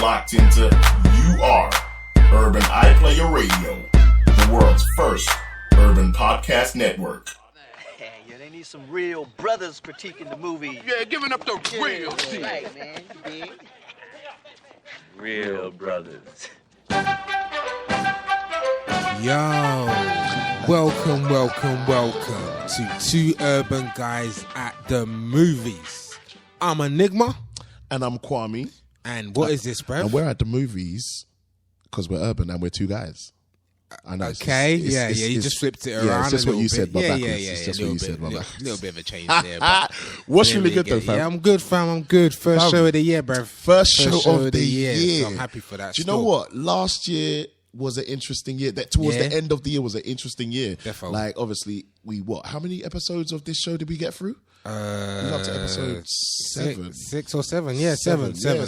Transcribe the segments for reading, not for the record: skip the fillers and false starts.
locked into You Are Urban iPlayer Radio, the world's first urban podcast network. Yeah, they need some real brothers critiquing the movie. Yeah, giving up the real shit. Right, man. You dig? Real brothers. Yo, welcome to Two Urban Guys at the Movies. I'm Enigma. And I'm Kwame. And what is this, bro? And we're at the movies because we're urban and we're two guys. I know. Okay, you just flipped it around. Yeah, it's just what you said, but yeah, backwards. yeah, It's just what you said, but a backwards. little bit of a change there. But What's really good though, fam? Yeah, I'm good, fam. I'm good. First show of the year, bro. First show of the year. So I'm happy for that. Do you know what? Last year was an interesting year. That towards the end of the year was an interesting year. Defo. Like, obviously, how many episodes of this show did we get through? We got to episode 7. 6 or 7. Yeah, seven. Yeah.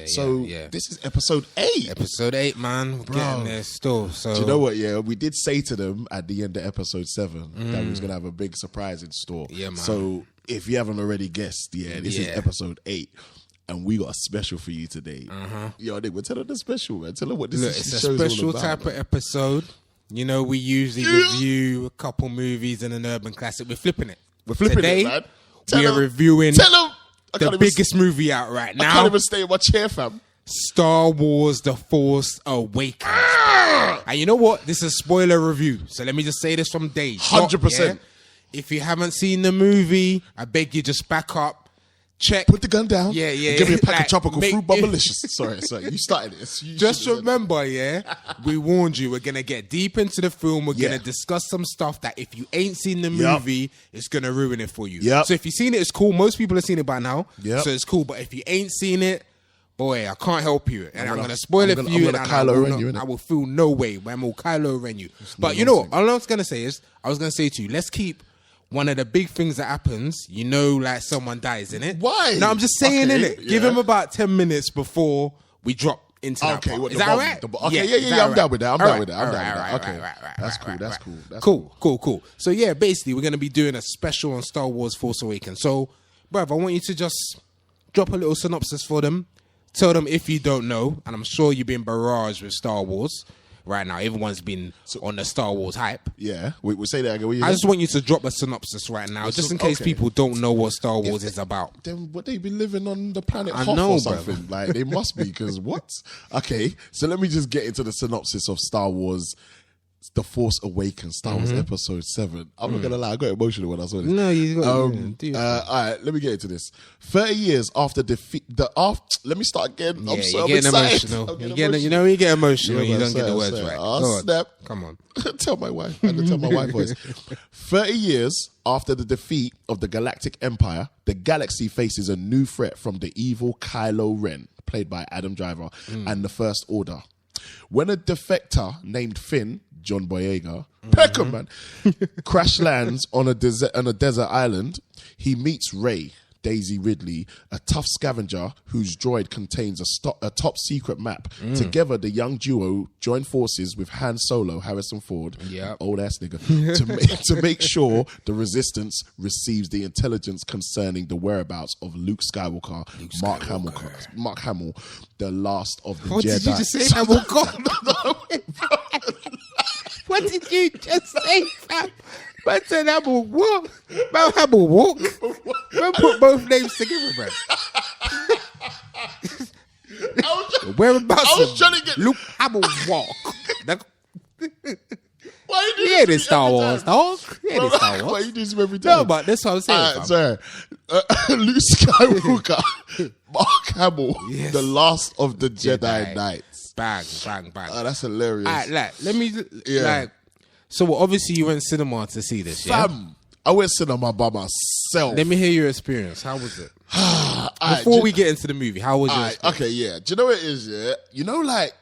So this is episode 8. Episode 8, man. We're getting there still. So do you know what? Yeah, we did say to them at the end of episode 7 that we was gonna have a big surprise in store. Yeah, man. So if you haven't already guessed, this is episode 8. And we got a special for you today. Yo, Nick, tell them the special, man. Tell them what this Look, is. it's a special type of episode. You know, we usually review a couple movies and an urban classic. We're flipping it. We're flipping Today, it, man. We are reviewing the biggest movie out right now. I can't even stay in my chair, fam. Star Wars The Force Awakens. And you know what? This is a spoiler review. So let me just say this from day 100%. If you haven't seen the movie, I beg you just back up. Check. Put the gun down. Yeah. Give me a pack of tropical fruit bubblicious. Sorry. You started this. Just remember, we warned you. We're going to get deep into the film. We're going to discuss some stuff that if you ain't seen the movie, it's going to ruin it for you. So if you've seen it, it's cool. Most people have seen it by now. So it's cool. But if you ain't seen it, boy, I can't help you. And I'm going to spoil it for you. And I will feel no way. I'm going to Kylo Ren you. But you know what? All I was going to say is, I was going to say to you, let's keep one of the big things that happens, you know, like someone dies in it. Why? No, I'm just saying, innit? Give him about 10 minutes before we drop into that part. Is that all right? Yeah, I'm down with that. I'm down with that. Okay. That's cool. Cool. So yeah, basically, we're going to be doing a special on Star Wars Force Awakens. So, bruv, I want you to just drop a little synopsis for them. Tell them if you don't know, and I'm sure you've been barraged with Star Wars. Right now, everyone's been on the Star Wars hype. Yeah, we say that again. I just want you to drop a synopsis right now, just in case people don't know what Star Wars is about. Then what, they be living on the planet Hoth or something? Like, they must be, because what? Okay, so let me just get into the synopsis of Star Wars The Force Awakens, Star Wars Episode 7. I'm not going to lie, I got emotional when I saw this. No, you got all right, let me get into this. 30 years after defeat... let me start again. I'm excited. Emotional. You get emotional. You don't get the words right. Oh, snap. Come on. Tell my wife. I had to tell my wife voice. 30 years after the defeat of the Galactic Empire, the galaxy faces a new threat from the evil Kylo Ren, played by Adam Driver, and the First Order. When a defector named Finn, John Boyega, Peckham, man, crash lands on a desert island, he meets Rey, Daisy Ridley, a tough scavenger whose droid contains a top secret map. Together, the young duo join forces with Han Solo, Harrison Ford, old ass nigga, to make sure the Resistance receives the intelligence concerning the whereabouts of Luke Skywalker. Mark Hamill, the last of the Jedi. What did you just say, Hamill? What did you just say, fam? Man said Hamill walk. Man Hamill walk. Man put both names together, bro. Whereabouts I was trying to get Luke Hamill walk. Why you do Yeah, this Star Wars, dog. Yeah, this Star Wars. Why you do this every time? No, but that's what I'm saying. Sorry. Luke Skywalker, Mark Hamill, the last of the Jedi Knights. Bang. Oh, that's hilarious. All right, let me, so obviously you went cinema to see this, Fam, I went cinema by myself. Let me hear your experience. How was it? Before we get into the movie, how was your experience? Okay, yeah. Do you know what it is, yeah? You know, like,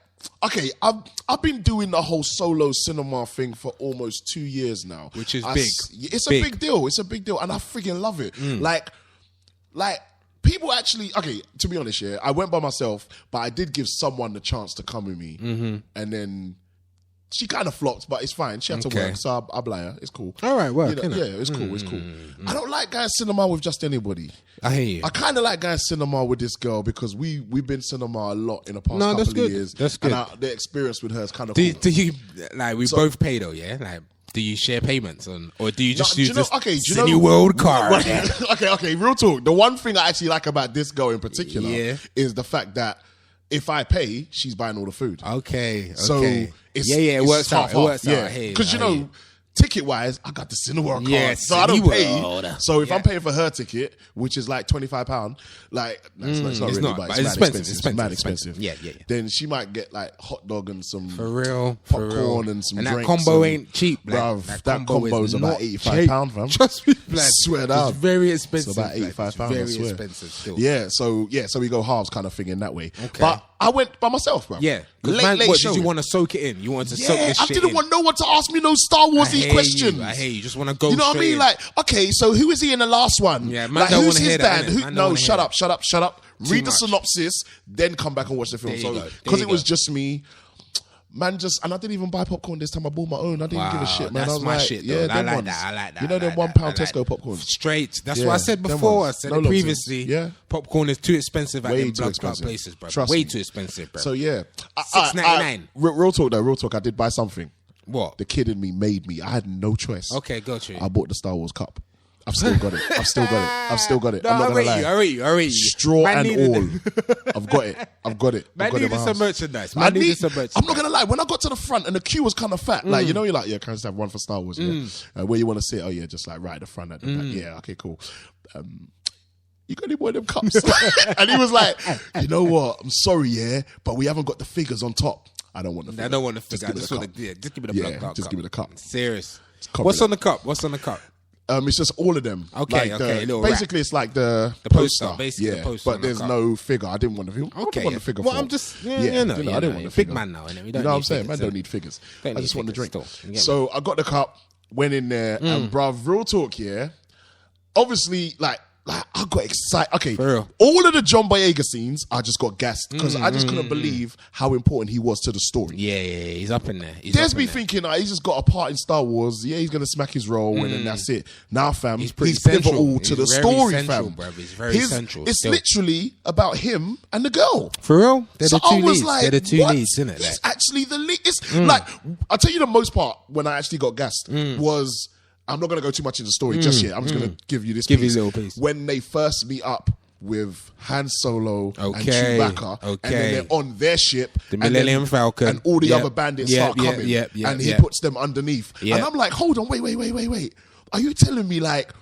okay, I've been doing the whole solo cinema thing for almost 2 years now. Which is big. It's a big deal. It's a big deal. And I freaking love it. Like, people actually, okay, to be honest, I went by myself, but I did give someone the chance to come with me. And then she kind of flopped, but it's fine. She had to work, so I'll blame her. It's cool. All right, well, yeah, it's cool. It's cool. I don't like going cinema with just anybody. I hear you. I kind of like going cinema with this girl because we've been cinema a lot in the past couple of years. That's good. And the experience with her is kind of cool. Do you like we both pay though? Yeah, like. Do you share payments or do you just use this Cineworld card? Okay, real talk. The one thing I actually like about this girl in particular is the fact that if I pay, she's buying all the food. Okay. So it works out. It works out. Because ticket wise, I got the Cineworld card, so I don't pay. So if I'm paying for her ticket, which is like £25, like it's not really, but it's expensive. It's mad expensive. Yeah. Then she might get like hot dog and some popcorn and some and drinks. That combo ain't cheap, bruv. That combo is about £85, fam. Trust me, blood. Swear down. It's very expensive. It's about £85. Very I swear. expensive still. Yeah, so we go halves kind of thing in that way. Okay. But I went by myself, bro. Yeah. Late did you want to soak it in? You wanted to soak this shit in? I didn't want no one to ask me no Star Warsy questions. I hear you. Just want to go. You know what I mean? Like, okay, so who is he in the last one? Yeah, man, like, don't who's wanna his hear dad? that, No, shut up. Read the much. synopsis, then come back and watch the film. So, because it was just me. Man, and I didn't even buy popcorn this time. I bought my own. I didn't give a shit, man. That's I was my like, shit, though. yeah, I like that. You know them £1 Tesco popcorn. Straight. That's what I said before. I said it previously. Yeah. Popcorn is too expensive at them blood clot places, bro. Way too expensive, bro. So yeah, $6.99. Real talk though. Real talk. I did buy something. What? The kid in me made me. I had no choice. Okay, go to it. I bought the Star Wars cup. I've still got it. I've still got it. No, I'm not gonna lie. I rate you. Straw and all. I've got it. Man needed some merchandise. I'm not gonna lie. When I got to the front and the queue was kind of fat, like you're like, yeah, can I just have one for Star Wars? Yeah. Where you want to sit? Oh yeah, just like right at the front at the back. Yeah, okay, cool. You got any more of them cups? And he was like, you know what? I'm sorry, yeah, but we haven't got the figures on top. I don't want the figure. I don't want the figure. Just give me the blood clot. Just give me the cup. Serious. What's on the cup? It's just all of them. Okay, basically, it's like the poster. Basically, the poster. But there's no figure. I didn't want the figure. Okay, I want the figure. Well, I'm just, I didn't want the figure. Big man now, innit? You know what I'm saying? Man don't need figures. I just want the drink. So I got the cup, went in there, and bruv, real talk, yeah. Obviously, like I got excited. Okay, for real. All of the John Boyega scenes, I just got gassed because I just couldn't believe how important he was to the story. Yeah, he's up in there. There's me thinking, he's just got a part in Star Wars. Yeah, he's gonna smack his role, and then that's it. Now, fam, he's pivotal to the story, fam. He's very central. It's literally about him and the girl. For real, they're the two leads. Like, they're the two leads, isn't it? He's actually the lead. It's like, I'll tell you the most part when I actually got gassed was. I'm not going to go too much into the story just yet. I'm just going to give you this piece. You a little piece. When they first meet up with Han Solo and Chewbacca, and then they're on their ship. The Millennium Falcon. And all the other bandits start coming. And he puts them underneath. Yep. And I'm like, hold on, wait. Are you telling me like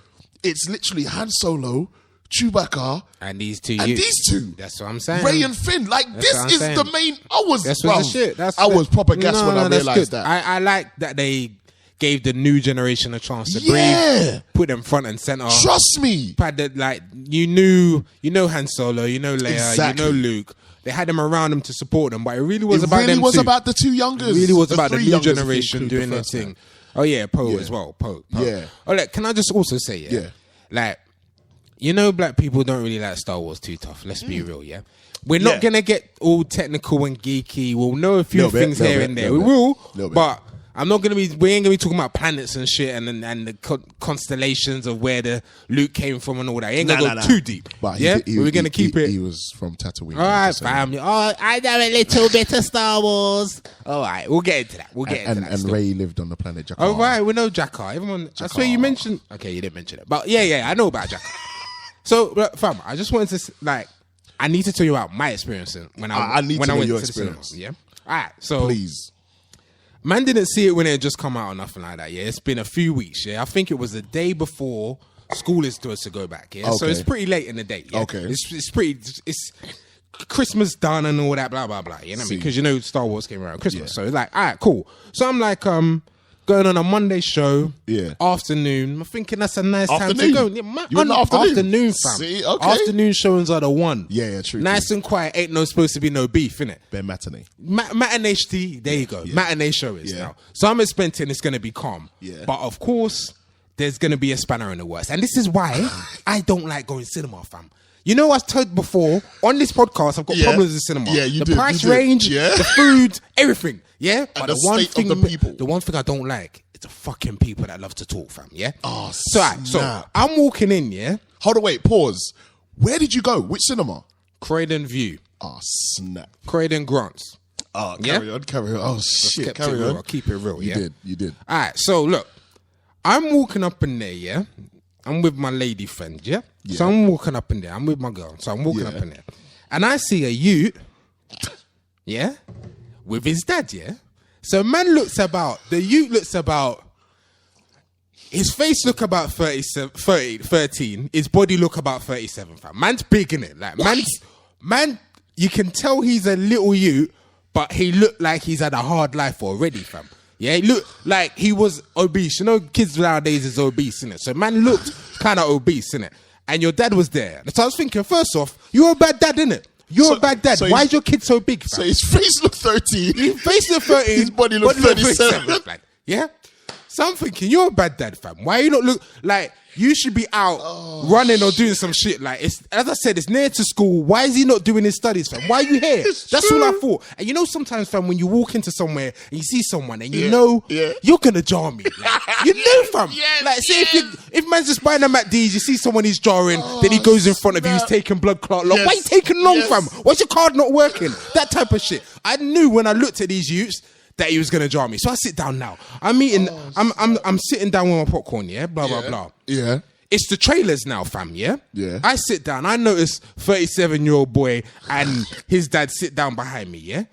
it's literally Han Solo, Chewbacca, and these two? That's what I'm saying. Ray and Finn. Like, this is the main... I was proper gassed when I realised that. I like that they... gave the new generation a chance to breathe, put them front and center. Trust me. Like you know Han Solo, you know Leia, you know Luke. They had them around them to support them, but it really was about them. It really was about the two youngers. It really was about the new generation doing their thing. Oh yeah, Poe as well. Poe. Yeah. Oh, like, can I just also say, like, black people don't really like Star Wars too tough. Let's be real, yeah. We're not gonna get all technical and geeky. We'll know a few things here and there. We will, but. We ain't gonna be talking about planets and shit and the constellations of where the Luke came from and all that. Ain't gonna go too deep. But we're gonna keep it. He was from Tatooine. All right, family. Oh, I know a little bit of Star Wars. All right, we'll get into that. And Ray lived on the planet Jakar. Oh right, we know Jakar. Everyone, I swear you mentioned. Okay, you didn't mention it, but yeah, I know about Jakar. So, fam, I just wanted to I need to tell you about my experience when I went to the cinema. Yeah. All right, so please. Man didn't see it when it had just come out or nothing like that, yeah. It's been a few weeks, yeah. I think it was the day before school is supposed to go back, yeah. Okay. So it's pretty late in the day, yeah? Okay. It's Christmas done and all that, blah, blah, blah, you know what I mean? Because Star Wars came around Christmas. So it's like, all right, cool. So I'm like, going on a Monday show, afternoon. I'm thinking that's a nice time to go. Yeah, afternoon, fam. See, okay. Afternoon showings are the one. Yeah, true. Nice and quiet. Ain't supposed to be no beef, innit? Bare matinee. Matinee tea, there you go. Yeah. Matinee showings now. So I'm expecting it's going to be calm. Yeah. But of course, there's going to be a spanner in the works. And this is why I don't like going cinema, fam. I've told before, on this podcast, I've got problems with cinema. Yeah, the price range, the food, everything. Yeah, And the state of the people. the one thing I don't like is the fucking people that love to talk, fam. Yeah. Oh, so I'm walking in. Yeah. Hold on, wait, pause. Where did you go? Which cinema? Croydon View. Oh, snap. Croydon Grants. Oh, carry on. Oh, shit. Carry on. I'll keep it real. Yeah. You did. All right. So look, I'm walking up in there. Yeah. I'm with my lady friend. Yeah. So I'm walking up in there. I'm with my girl. So I'm walking up in there, and I see a youth. Yeah. With his dad, yeah? So man looks about, the youth looks about, his face look about 13, his body look about 37, fam. Man's big, innit? Like, man, you can tell he's a little youth, but he looked like he's had a hard life already, fam. Yeah, he looked like he was obese. You know, kids nowadays is obese, innit? So man looked kind of obese, innit? And your dad was there. So I was thinking, first off, you're a bad dad, innit? You're a bad dad. Why is your kid so big, fam? So his face looked 13. His face looked 13. His body looked 37. Like, yeah? So I'm thinking, you're a bad dad, fam. Why you not look like you should be out running or doing some shit? Like, it's, as I said, it's near to school. Why is he not doing his studies, fam? Why are you here? That's all I thought. And you know, sometimes, fam, when you walk into somewhere and you see someone and you know you're gonna jar me. Like, you know, fam. Like, say if man's just buying them at D's, you see someone he's jarring, then he goes in front of you, he's taking blood clot long. Why are you taking long, fam? Why's your card not working? That type of shit. I knew when I looked at these youths that he was gonna jar me. So I sit down now. I'm eating. I'm sitting down with my popcorn. Yeah, blah blah blah. Yeah. It's the trailers now, fam. Yeah. Yeah. I sit down. I notice 37-year-old boy and his dad sit down behind me. Yeah.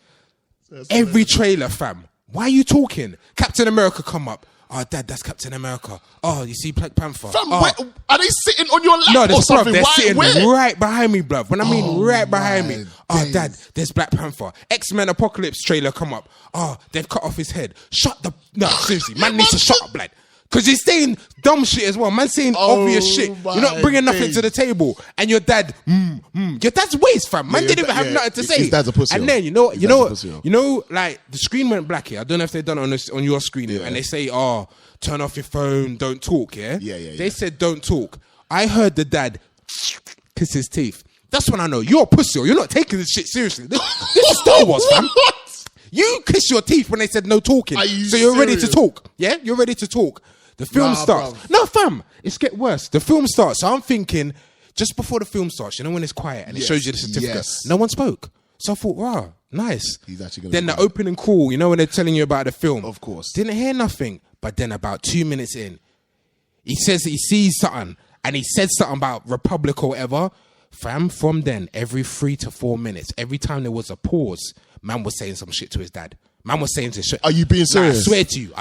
Every trailer, fam. Why are you talking? Captain America come up. Oh, Dad, that's Captain America. Oh, you see Black Panther. Fam, are they sitting on your lap or something? They're sitting right behind me, bruv. When I mean right behind me. Oh, Dad, there's Black Panther. X-Men Apocalypse trailer come up. Oh, they've cut off his head. No, seriously. Man needs to shut up, blood. Because he's saying dumb shit as well. Man saying obvious shit. You're not bringing nothing to the table. And your dad, your dad's waste, fam. Man didn't even have nothing to say. His dad's a pussy. And then, like, the screen went black here. I don't know if they've done it on your screen. Yeah. And they say, oh, turn off your phone, don't talk, yeah? They said don't talk. I heard the dad kiss his teeth. That's when I know you're a pussy or you're not taking this shit seriously. This is Star Wars, fam. You kiss your teeth when they said no talking. So you're ready to talk. Yeah? You're ready to talk. The film starts. Bro. No, fam. It's get worse. The film starts. So I'm thinking, just before the film starts, you know when it's quiet and it shows you the certificate? No one spoke. So I thought, wow, nice. He's actually gonna then the opening call, you know when they're telling you about the film? Of course. Didn't hear nothing. But then about 2 minutes in, he says that he sees something and he said something about Republic or whatever. Fam, from then, every 3 to 4 minutes, every time there was a pause, man was saying some shit to his dad. Man was saying this shit. Are you being serious? I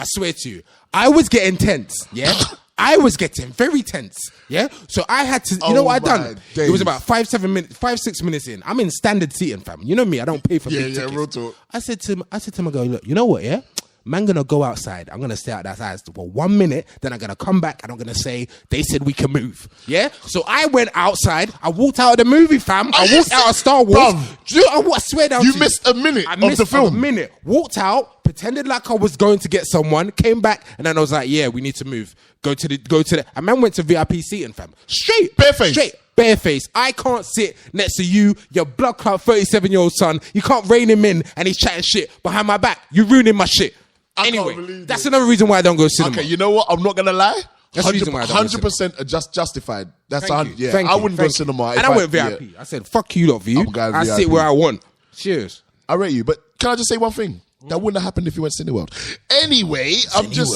swear to you. I was getting tense, yeah? I was getting very tense, yeah? So I had to, you know what I done? Days. It was about 5-6 minutes in. I'm in standard seating, fam. You know me, I don't pay for big tickets. Real talk. I said to him, I go, look, you know what, yeah? Man gonna go outside. I'm gonna stay outside for 1 minute. Then I'm gonna come back and I'm gonna say, they said we can move. Yeah? So I went outside. I walked out of the movie, fam. I walked out of Star Wars. I swear down to you. You missed a minute of the film. A minute. Walked out, pretended like I was going to get someone, came back, and then I was like, yeah, we need to move. Go to the. A man went to VIP seating, fam. Bareface. I can't sit next to you, your blood clot 37-year-old son. You can't rein him in and he's chatting shit behind my back. You're ruining my shit. Anyway, that's another reason why I don't go cinema. Okay, you know what? I'm not gonna lie. That's 100% justified. That's Thank you. I wouldn't go cinema. And I went VIP. Yeah. I said, fuck you lot, view. I sit where I want. Cheers. I rate you, but can I just say one thing? That wouldn't have happened if you went Cineworld. Anyway, I'm just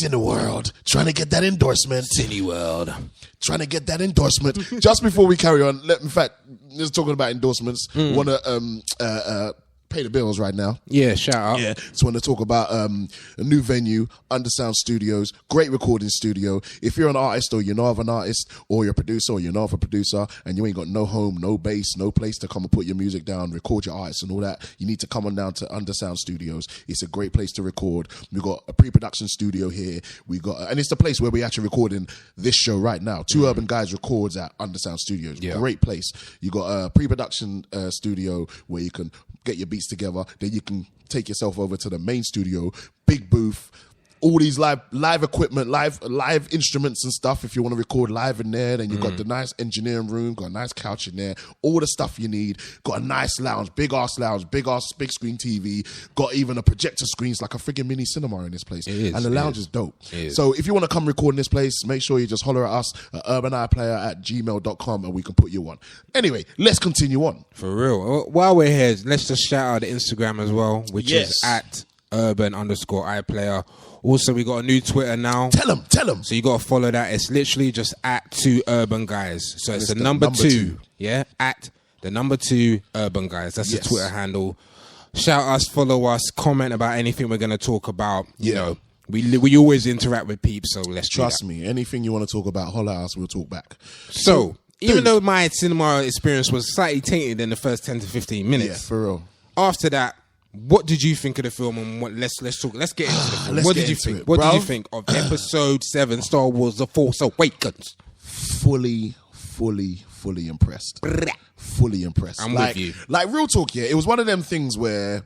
Cineworld trying to get that endorsement. Cineworld trying to get that endorsement. Just before we carry on, in fact, just talking about endorsements. Want to pay the bills right now. Yeah, shout out. Yeah, just want to talk about a new venue, Undersound Studios, great recording studio. If you're an artist or you know of an artist or you're a producer or you know of a producer and you ain't got no home, no base, no place to come and put your music down, record your artists and all that, you need to come on down to Undersound Studios. It's a great place to record. We've got a pre-production studio here. And it's the place where we're actually recording this show right now. Two Urban Guys records at Undersound Studios. Yeah. Great place. You got a pre-production studio where you can get your beats together, then you can take yourself over to the main studio, big booth, all these live equipment, live instruments and stuff. If you want to record live in there, then you've got the nice engineering room, got a nice couch in there, all the stuff you need. Got a nice lounge, big screen TV. Got even a projector screen. It's like a freaking mini cinema in this place. And the lounge is dope. So if you want to come record in this place, make sure you just holler at us at urbaniplayer@gmail.com and we can put you on. Anyway, let's continue on. For real. While we're here, let's just shout out the Instagram as well, which is at urban_iplayer. Also, we got a new Twitter now. Tell them. So you got to follow that. It's literally just at 2 urban guys. So it's the number 2. Yeah, at the number 2 urban guys. That's the Twitter handle. Shout us, follow us, comment about anything we're going to talk about. You know, we always interact with peeps, so let's trust me. Anything you want to talk about, holler at us. We'll talk back. So even though my cinema experience was slightly tainted in the first 10 to 15 minutes, yeah, for real. After that, what did you think of the film? And let's talk. Let's get into the film. What did you think? What did you think of Episode 7, Star Wars: The Force Awakens? Fully impressed. Fully impressed. I'm with you. Like, real talk, yeah. It was one of them things where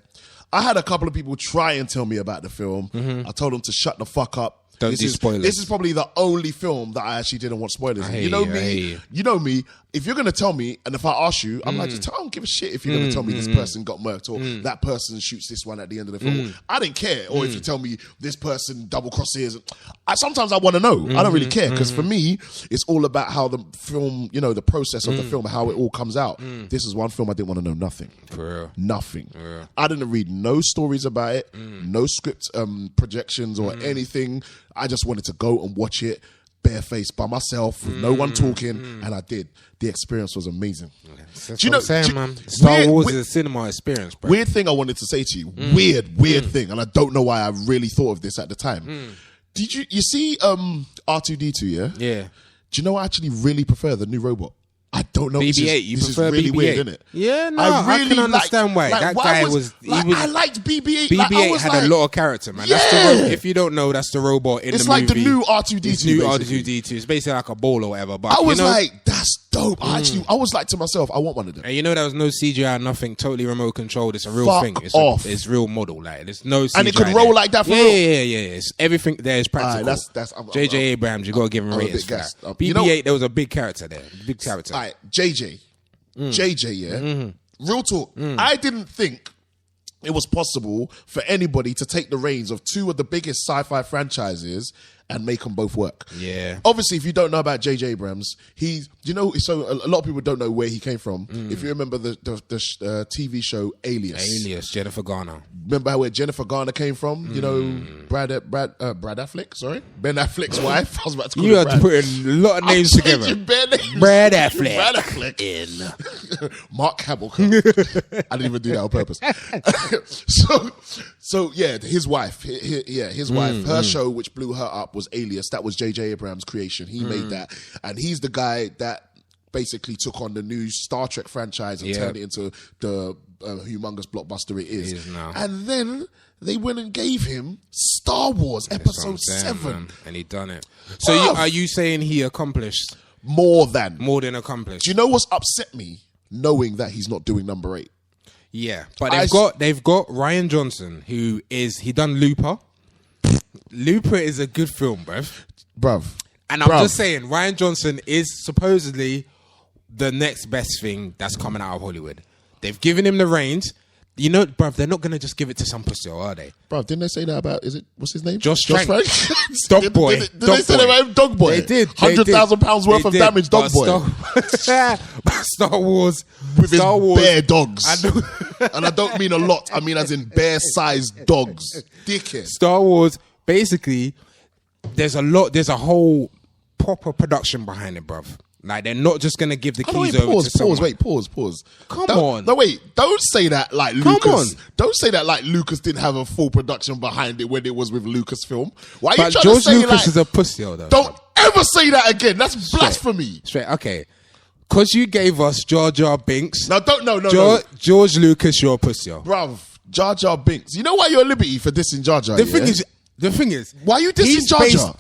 I had a couple of people try and tell me about the film. I told them to shut the fuck up. Don't do spoilers. This is probably the only film that I actually didn't want spoilers in. You know me. You know me. If you're going to tell me, and if I ask you, I'm like, I don't give a shit if you're going to tell me this person got murked or that person shoots this one at the end of the film. I didn't care. Or if you tell me this person double crosses. Sometimes I want to know. I don't really care because for me, it's all about how the film, you know, the process of the film, how it all comes out. This is one film I didn't want to know nothing. For real. Nothing. For real. I didn't read no stories about it, no script projections or anything. I just wanted to go and watch it barefaced by myself with no one talking, and I did. The experience was amazing. That's do you know? What I'm saying, man. Star Wars is a cinema experience, bro. Weird thing I wanted to say to you. Weird thing, and I don't know why I really thought of this at the time. Did you see R2D2? Yeah. Yeah. Do you know I actually really prefer the new robot? I don't know. BB-8. You prefer really BB-8? Weird, isn't it? Yeah, no, I can understand why. That guy was. I liked BB-8. BB-8 had a lot of character, man. Yeah. That's the if you don't know, that's the robot in the movie. It's like the new R2D2. It's new R2D2. It's basically like a ball or whatever. But I was like, that's dope. I was like to myself, I want one of them. And you know, there was no CGI, nothing. Totally remote controlled. It's a real thing. It's real model. Like there's no CGI. And it could roll like that for real. Yeah. It's everything there is practical. That's JJ Abrams. You got to give him ratings for that. BB-8, there was a big character there. Big character. All right, JJ, yeah. Real talk. I didn't think it was possible for anybody to take the reins of two of the biggest sci-fi franchises and make them both work. Yeah. Obviously, if you don't know about J.J. Abrams, so a lot of people don't know where he came from. If you remember the TV show Alias, Jennifer Garner. Remember where Jennifer Garner came from? You know, Brad Affleck, sorry? Ben Affleck's wife. I was about to call you had to put a lot of names together. Brad Affleck. In. Mark Hamill. I didn't even do that on purpose. So yeah, his wife, his wife, her show, which blew her up, was Alias. That was J.J. Abrams' creation. He made that. And he's the guy that basically took on the new Star Trek franchise and turned it into the humongous blockbuster it is. Now. And then they went and gave him Star Wars Episode 7. Man. And he done it. So are you saying he accomplished? More than accomplished. Do you know what's upset me? Knowing that he's not doing number 8. Yeah, but they've got Ryan Johnson, he done Looper. Looper is a good film, bruv. And I'm just saying, Ryan Johnson is supposedly the next best thing that's coming out of Hollywood. They've given him the reins. You know, bruv, they're not going to just give it to some pussy, are they? Bruv, didn't they say that about, what's his name? Josh Trank. Dog Boy. Did they say that about him? Dog Boy? They did. £100,000 worth of damage, Dog Boy. Star Wars. With his bare dogs. And I don't mean a lot. I mean as in bear-sized dogs. Dickhead. Star Wars, basically, there's a whole proper production behind it, bruv. Like, they're not just going to give the keys over to someone. Pause. Come on. No, wait. Don't say that like Lucas. Don't say that like Lucas didn't have a full production behind it when it was with Lucasfilm. Why are you trying George to say Lucas is a pussy, though. Don't ever say that again. That's blasphemy. Straight. Okay. Because you gave us Jar Jar Binks. No. George Lucas, you're a pussy. Bruv, Jar Jar Binks. You know why you're at liberty for dissing Jar Jar? The thing is, why are you dissing Jar Jar?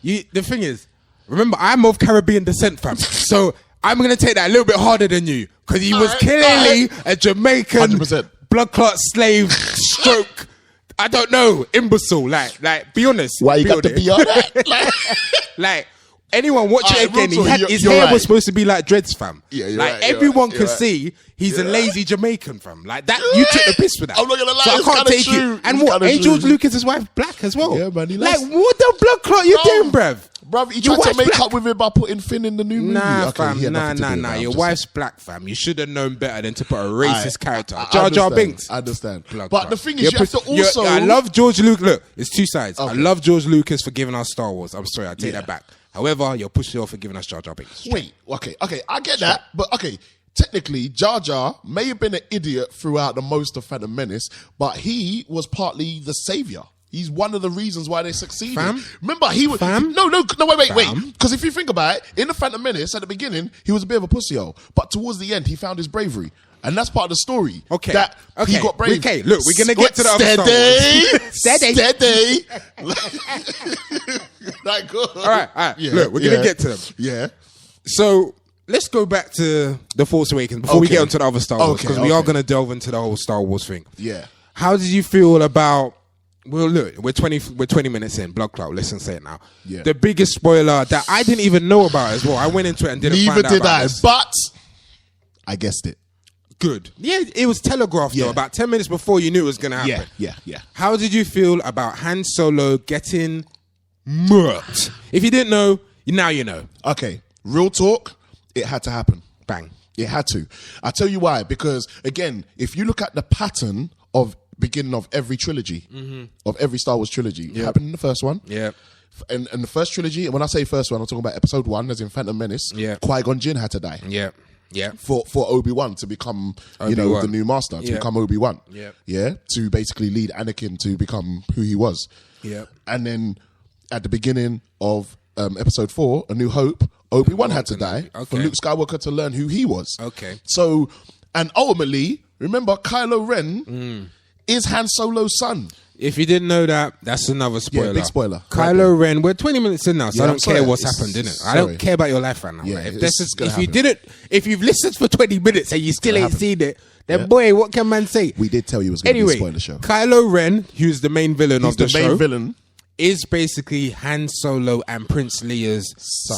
The thing is, remember, I'm of Caribbean descent, fam. So I'm going to take that a little bit harder than you. Because he was clearly a Jamaican 100%. blood clot slave stroke I don't know, imbecile. Like, be honest. Why you got to be on that? Like, anyone watch it again, his you're hair right. was supposed to be like dreads, fam. Yeah, you're like right, you're everyone right, could you're see he's a lazy Jamaican, fam. Like that, you took the piss for that. I'm not gonna lie, so I it's can't kinda take true. it. And It's what? kinda Ain't true. George Lucas's wife black as well? Yeah, man, he Like, likes- what the blood clot you doing, bruv? Bruv, he Your tried to wife's make black. up with it by putting Finn in the new movie. Nah, Okay, fam, he had nothing to do with nah. that, Your I'm just wife's black, fam. You should have known better than to put a racist character. I Jar Jar understand, Binks. I understand. Blood But clot. the thing is, you have to You're- also... I love George Lucas. Look, it's two sides. I Okay. love George Lucas for giving us Star Wars. I'm sorry, I take Yeah. that back. However, you're pushing off for giving us Jar Jar Binks. Wait, okay, I get that, but okay, technically, Jar Jar may have been an idiot throughout the most of Phantom Menace, but he was partly the savior. He's one of the reasons why they succeeded. Fam? Remember, he was... Fam? No, wait. Fam? Because if you think about it, in the Phantom Menace, at the beginning, he was a bit of a pussy-hole, but towards the end, he found his bravery. And that's part of the story. Okay. That he got brave. Okay, look, we're going to get to the other Star Wars. Steady. Like, good. All right. Yeah, Look, we're going to get to them. Yeah. So let's go back to The Force Awakens before we Okay. get onto the other Star Wars, Okay, because we are okay. going to delve into the whole Star Wars thing. Yeah. How did you feel about... Well, look, we're 20 minutes in. Blood clout. Let's say it now. Yeah. The biggest spoiler that I didn't even know about as well. I went into it and didn't Neither find out did about I, this. but I guessed it. Good. Yeah, it was telegraphed Yeah. though. About 10 minutes before you knew it was going to happen. Yeah. How did you feel about Han Solo getting murked? If you didn't know, now you know. Okay, real talk, it had to happen. Bang. It had to. I'll tell you why. Because, again, if you look at the pattern of beginning of every trilogy, of every Star Wars trilogy, it happened in the first one. Yeah. And the first trilogy, and when I say first one, I'm talking about episode 1, as in Phantom Menace, Yeah. Qui-Gon Jinn had to die. Yeah. Yeah. For Obi-Wan to become, Obi-Wan. the new master, to Yeah. become Obi-Wan. Yeah. Yeah, to basically lead Anakin to become who he was. Yeah. And then at the beginning of episode 4, A New Hope, Obi-Wan had to die for Okay. Luke Skywalker to learn who he was. Okay. So, and ultimately, remember, Kylo Ren is Han Solo's son. If you didn't know that, that's another spoiler. Yeah, big spoiler. Kylo Ren, we're 20 minutes in now, so Yeah, I I'm don't care sorry. what's It's- happened, innit? I sorry. don't care about your life right now. Yeah, Like, if it's this is, gonna if you happen. didn't, if you've listened for 20 minutes and you still ain't happen. seen it, then Yeah. boy, what can man say? We did tell you it was going to Anyway, be a spoiler show. Kylo Ren, who's the main villain He's of the, the main show, villain. is basically Han Solo and Prince Leia's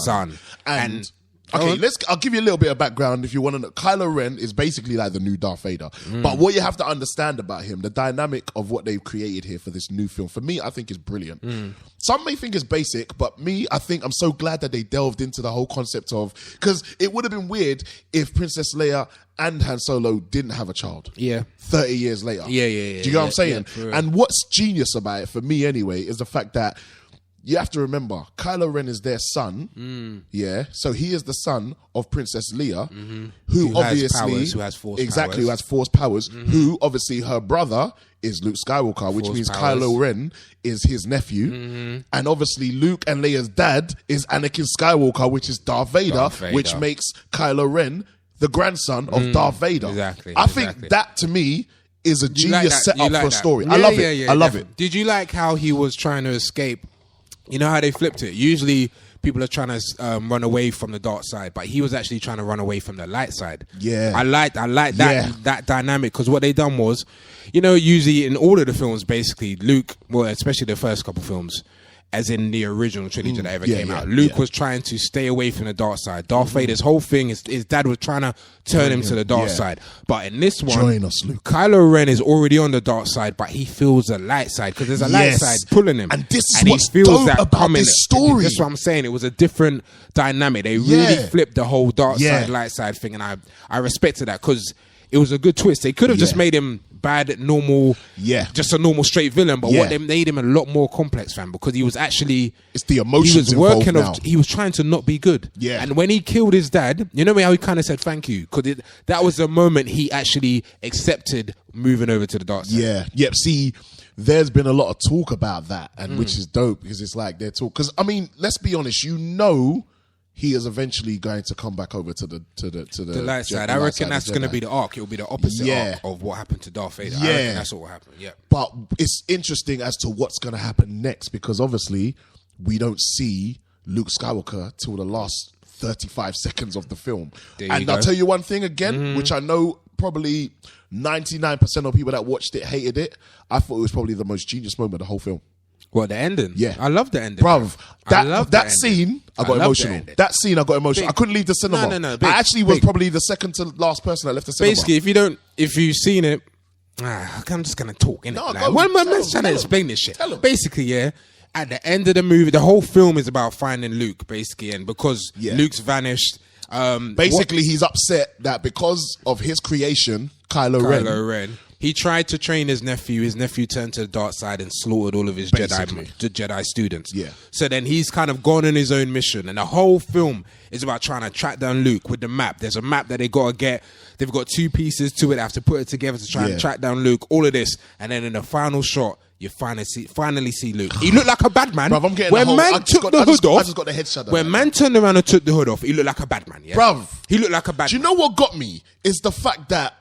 son. And okay, I'll give you a little bit of background if you want to know. Kylo Ren is basically like the new Darth Vader. But what you have to understand about him, the dynamic of what they've created here for this new film, for me, I think is brilliant. Some may think it's basic, but me, I think I'm so glad that they delved into the whole concept of, because it would have been weird if Princess Leia and Han Solo didn't have a child. Yeah. 30 years later. Yeah. Do you get what I'm saying? for real. And what's genius about it, for me anyway, is the fact that you have to remember, Kylo Ren is their son, yeah? So he is the son of Princess Leia, who Who has obviously... powers, who has force exactly, powers. who has force powers, who obviously her brother is Luke Skywalker, which Force means powers. Kylo Ren is his nephew. And obviously Luke and Leia's dad is Anakin Skywalker, which is Darth Vader, which makes Kylo Ren the grandson of Darth Vader. Exactly, I think exactly. that, to me, is a You like genius that? You setup like for a that? story. Yeah, I love yeah, it. yeah, I love definitely. it. Did you like how he was trying to escape? You know how they flipped it? Usually people are trying to run away from the dark side, but he was actually trying to run away from the light side. Yeah. I like that Yeah. that dynamic, because what they done was, usually in all of the films, basically Luke, well, especially the first couple films, as in the original trilogy that ever Yeah, came yeah, out, Luke yeah. was trying to stay away from the dark side. Darth Vader's whole thing is his dad was trying to turn him to the dark Yeah. side. But in this one, Join us, Luke. Kylo Ren is already on the dark side, but he feels the light side because there's a light Yes. side pulling him. And this is and what's he feels dope that about coming. this story. That's what I'm saying. It was a different dynamic. They really Yeah. flipped the whole dark Yeah. side, light side thing, and I respected that because it was a good twist. They could have just Yeah. made him bad, normal, Yeah. just a normal straight villain, but Yeah. what they made him a lot more complex, fam, because he was actually It's the emotions he was involved now. he was trying to not be good. Yeah. And when he killed his dad, you know how he kind of said thank you, because that was the moment he actually accepted moving over to the dark side. Yeah. Yep. See, there's been a lot of talk about that, and which is dope because it's like they're talk. Because I mean, let's be honest. He is eventually going to come back over to the The light side. I light reckon side that's of going to Jedi. be the arc. It'll be the opposite Yeah. arc of what happened to Darth Vader. I Yeah. reckon that's what will happen. Yeah. But it's interesting as to what's going to happen next, because obviously we don't see Luke Skywalker till the last 35 seconds of the film. There you And go. I'll tell you one thing again, which I know probably 99% of people that watched it hated it, I thought it was probably the most genius moment of the whole film. What, the ending? Yeah. I love the ending. Bruv, I love the that ending. scene, I got emotional. That scene, I got emotional. I couldn't leave the cinema. No, I actually was probably the second to last person that left the cinema. Basically, if you've seen it, I'm just gonna talk, innit? No, Like, go, when tell man's him, trying to tell explain him. this shit. Tell him. Basically, yeah, at the end of the movie, the whole film is about finding Luke, basically, and because Luke's vanished. Basically, he's upset that because of his creation, Kylo Ren, he tried to train his nephew. His nephew turned to the dark side and slaughtered all of his Jedi students. Yeah. So then he's kind of gone on his own mission, and the whole film is about trying to track down Luke with the map. There's a map that they gotta get. They've got 2 pieces to it. They have to put it together to try and track down Luke. All of this, and then in the final shot, you finally see Luke. He looked like a bad man. Bruv, I'm getting when the whole, man took the hood off, I just got the head shut down. when man turned around and took the hood off, he looked like a bad man. Yeah, Bruv, he looked like a bad. Do you know what got me? Is the fact that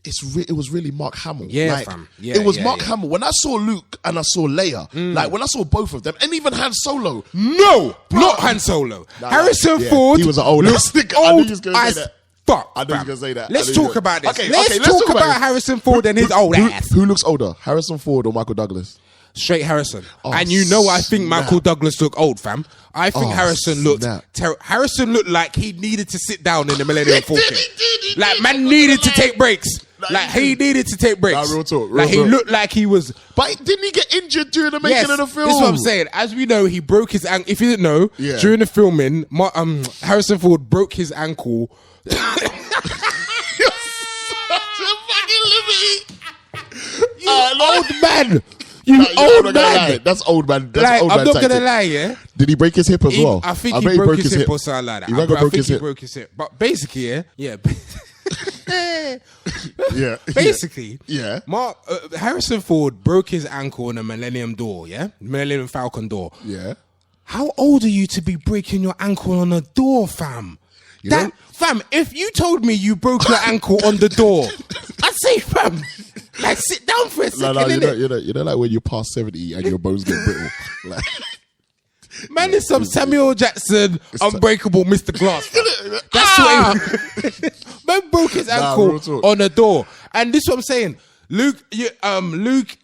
it was really Mark Hamill. Yeah, like, fam. Yeah, it was yeah, Mark yeah. Hamill. When I saw Luke and I saw Leia, like when I saw both of them, and even Han Solo. No, not Han Solo. Harrison Ford. He was an old ass nigga. I knew he was gonna say as that. fuck. I knew he was fam. gonna say that. Let's I knew he talk was about this. Okay, let's let's talk talk about about Harrison Ford and his old ass. Who looks older, Harrison Ford or Michael Douglas? Straight Harrison. Oh, and you know I think snap. Michael Douglas looked old, fam. I think Oh, Harrison looked snap. Harrison looked like he needed to sit down in the Millennium Falcon. Like man needed to take breaks. Like he needed to take breaks. Nah, real talk, like he real. looked like he was. But didn't he get injured during the making of the film? This is what I'm saying. As we know, he broke his ankle. If you didn't know, during the filming, Harrison Ford broke his ankle. You're such a fucking liberty. Old man. You old man. That's old man. That's Like, old I'm man not gonna tactic. lie, yeah. Did he break his hip as well? I think bet he broke his hip or something like that. He broke his hip. broke his hip. But basically, yeah. Yeah. Basically, Yeah. Harrison Ford broke his ankle on the Millennium Door, yeah? Millennium Falcon door. Yeah. How old are you to be breaking your ankle on a door, fam? Fam, if you told me you broke your ankle on the door, I'd say, fam, like sit down for a second, innit? You know, like when you pass 70 and your bones get brittle. Like, Man, it's some Samuel Jackson, Unbreakable Mr. Glass. Fam. That's what he... Man broke his ankle on a door. And this is what I'm saying. Luke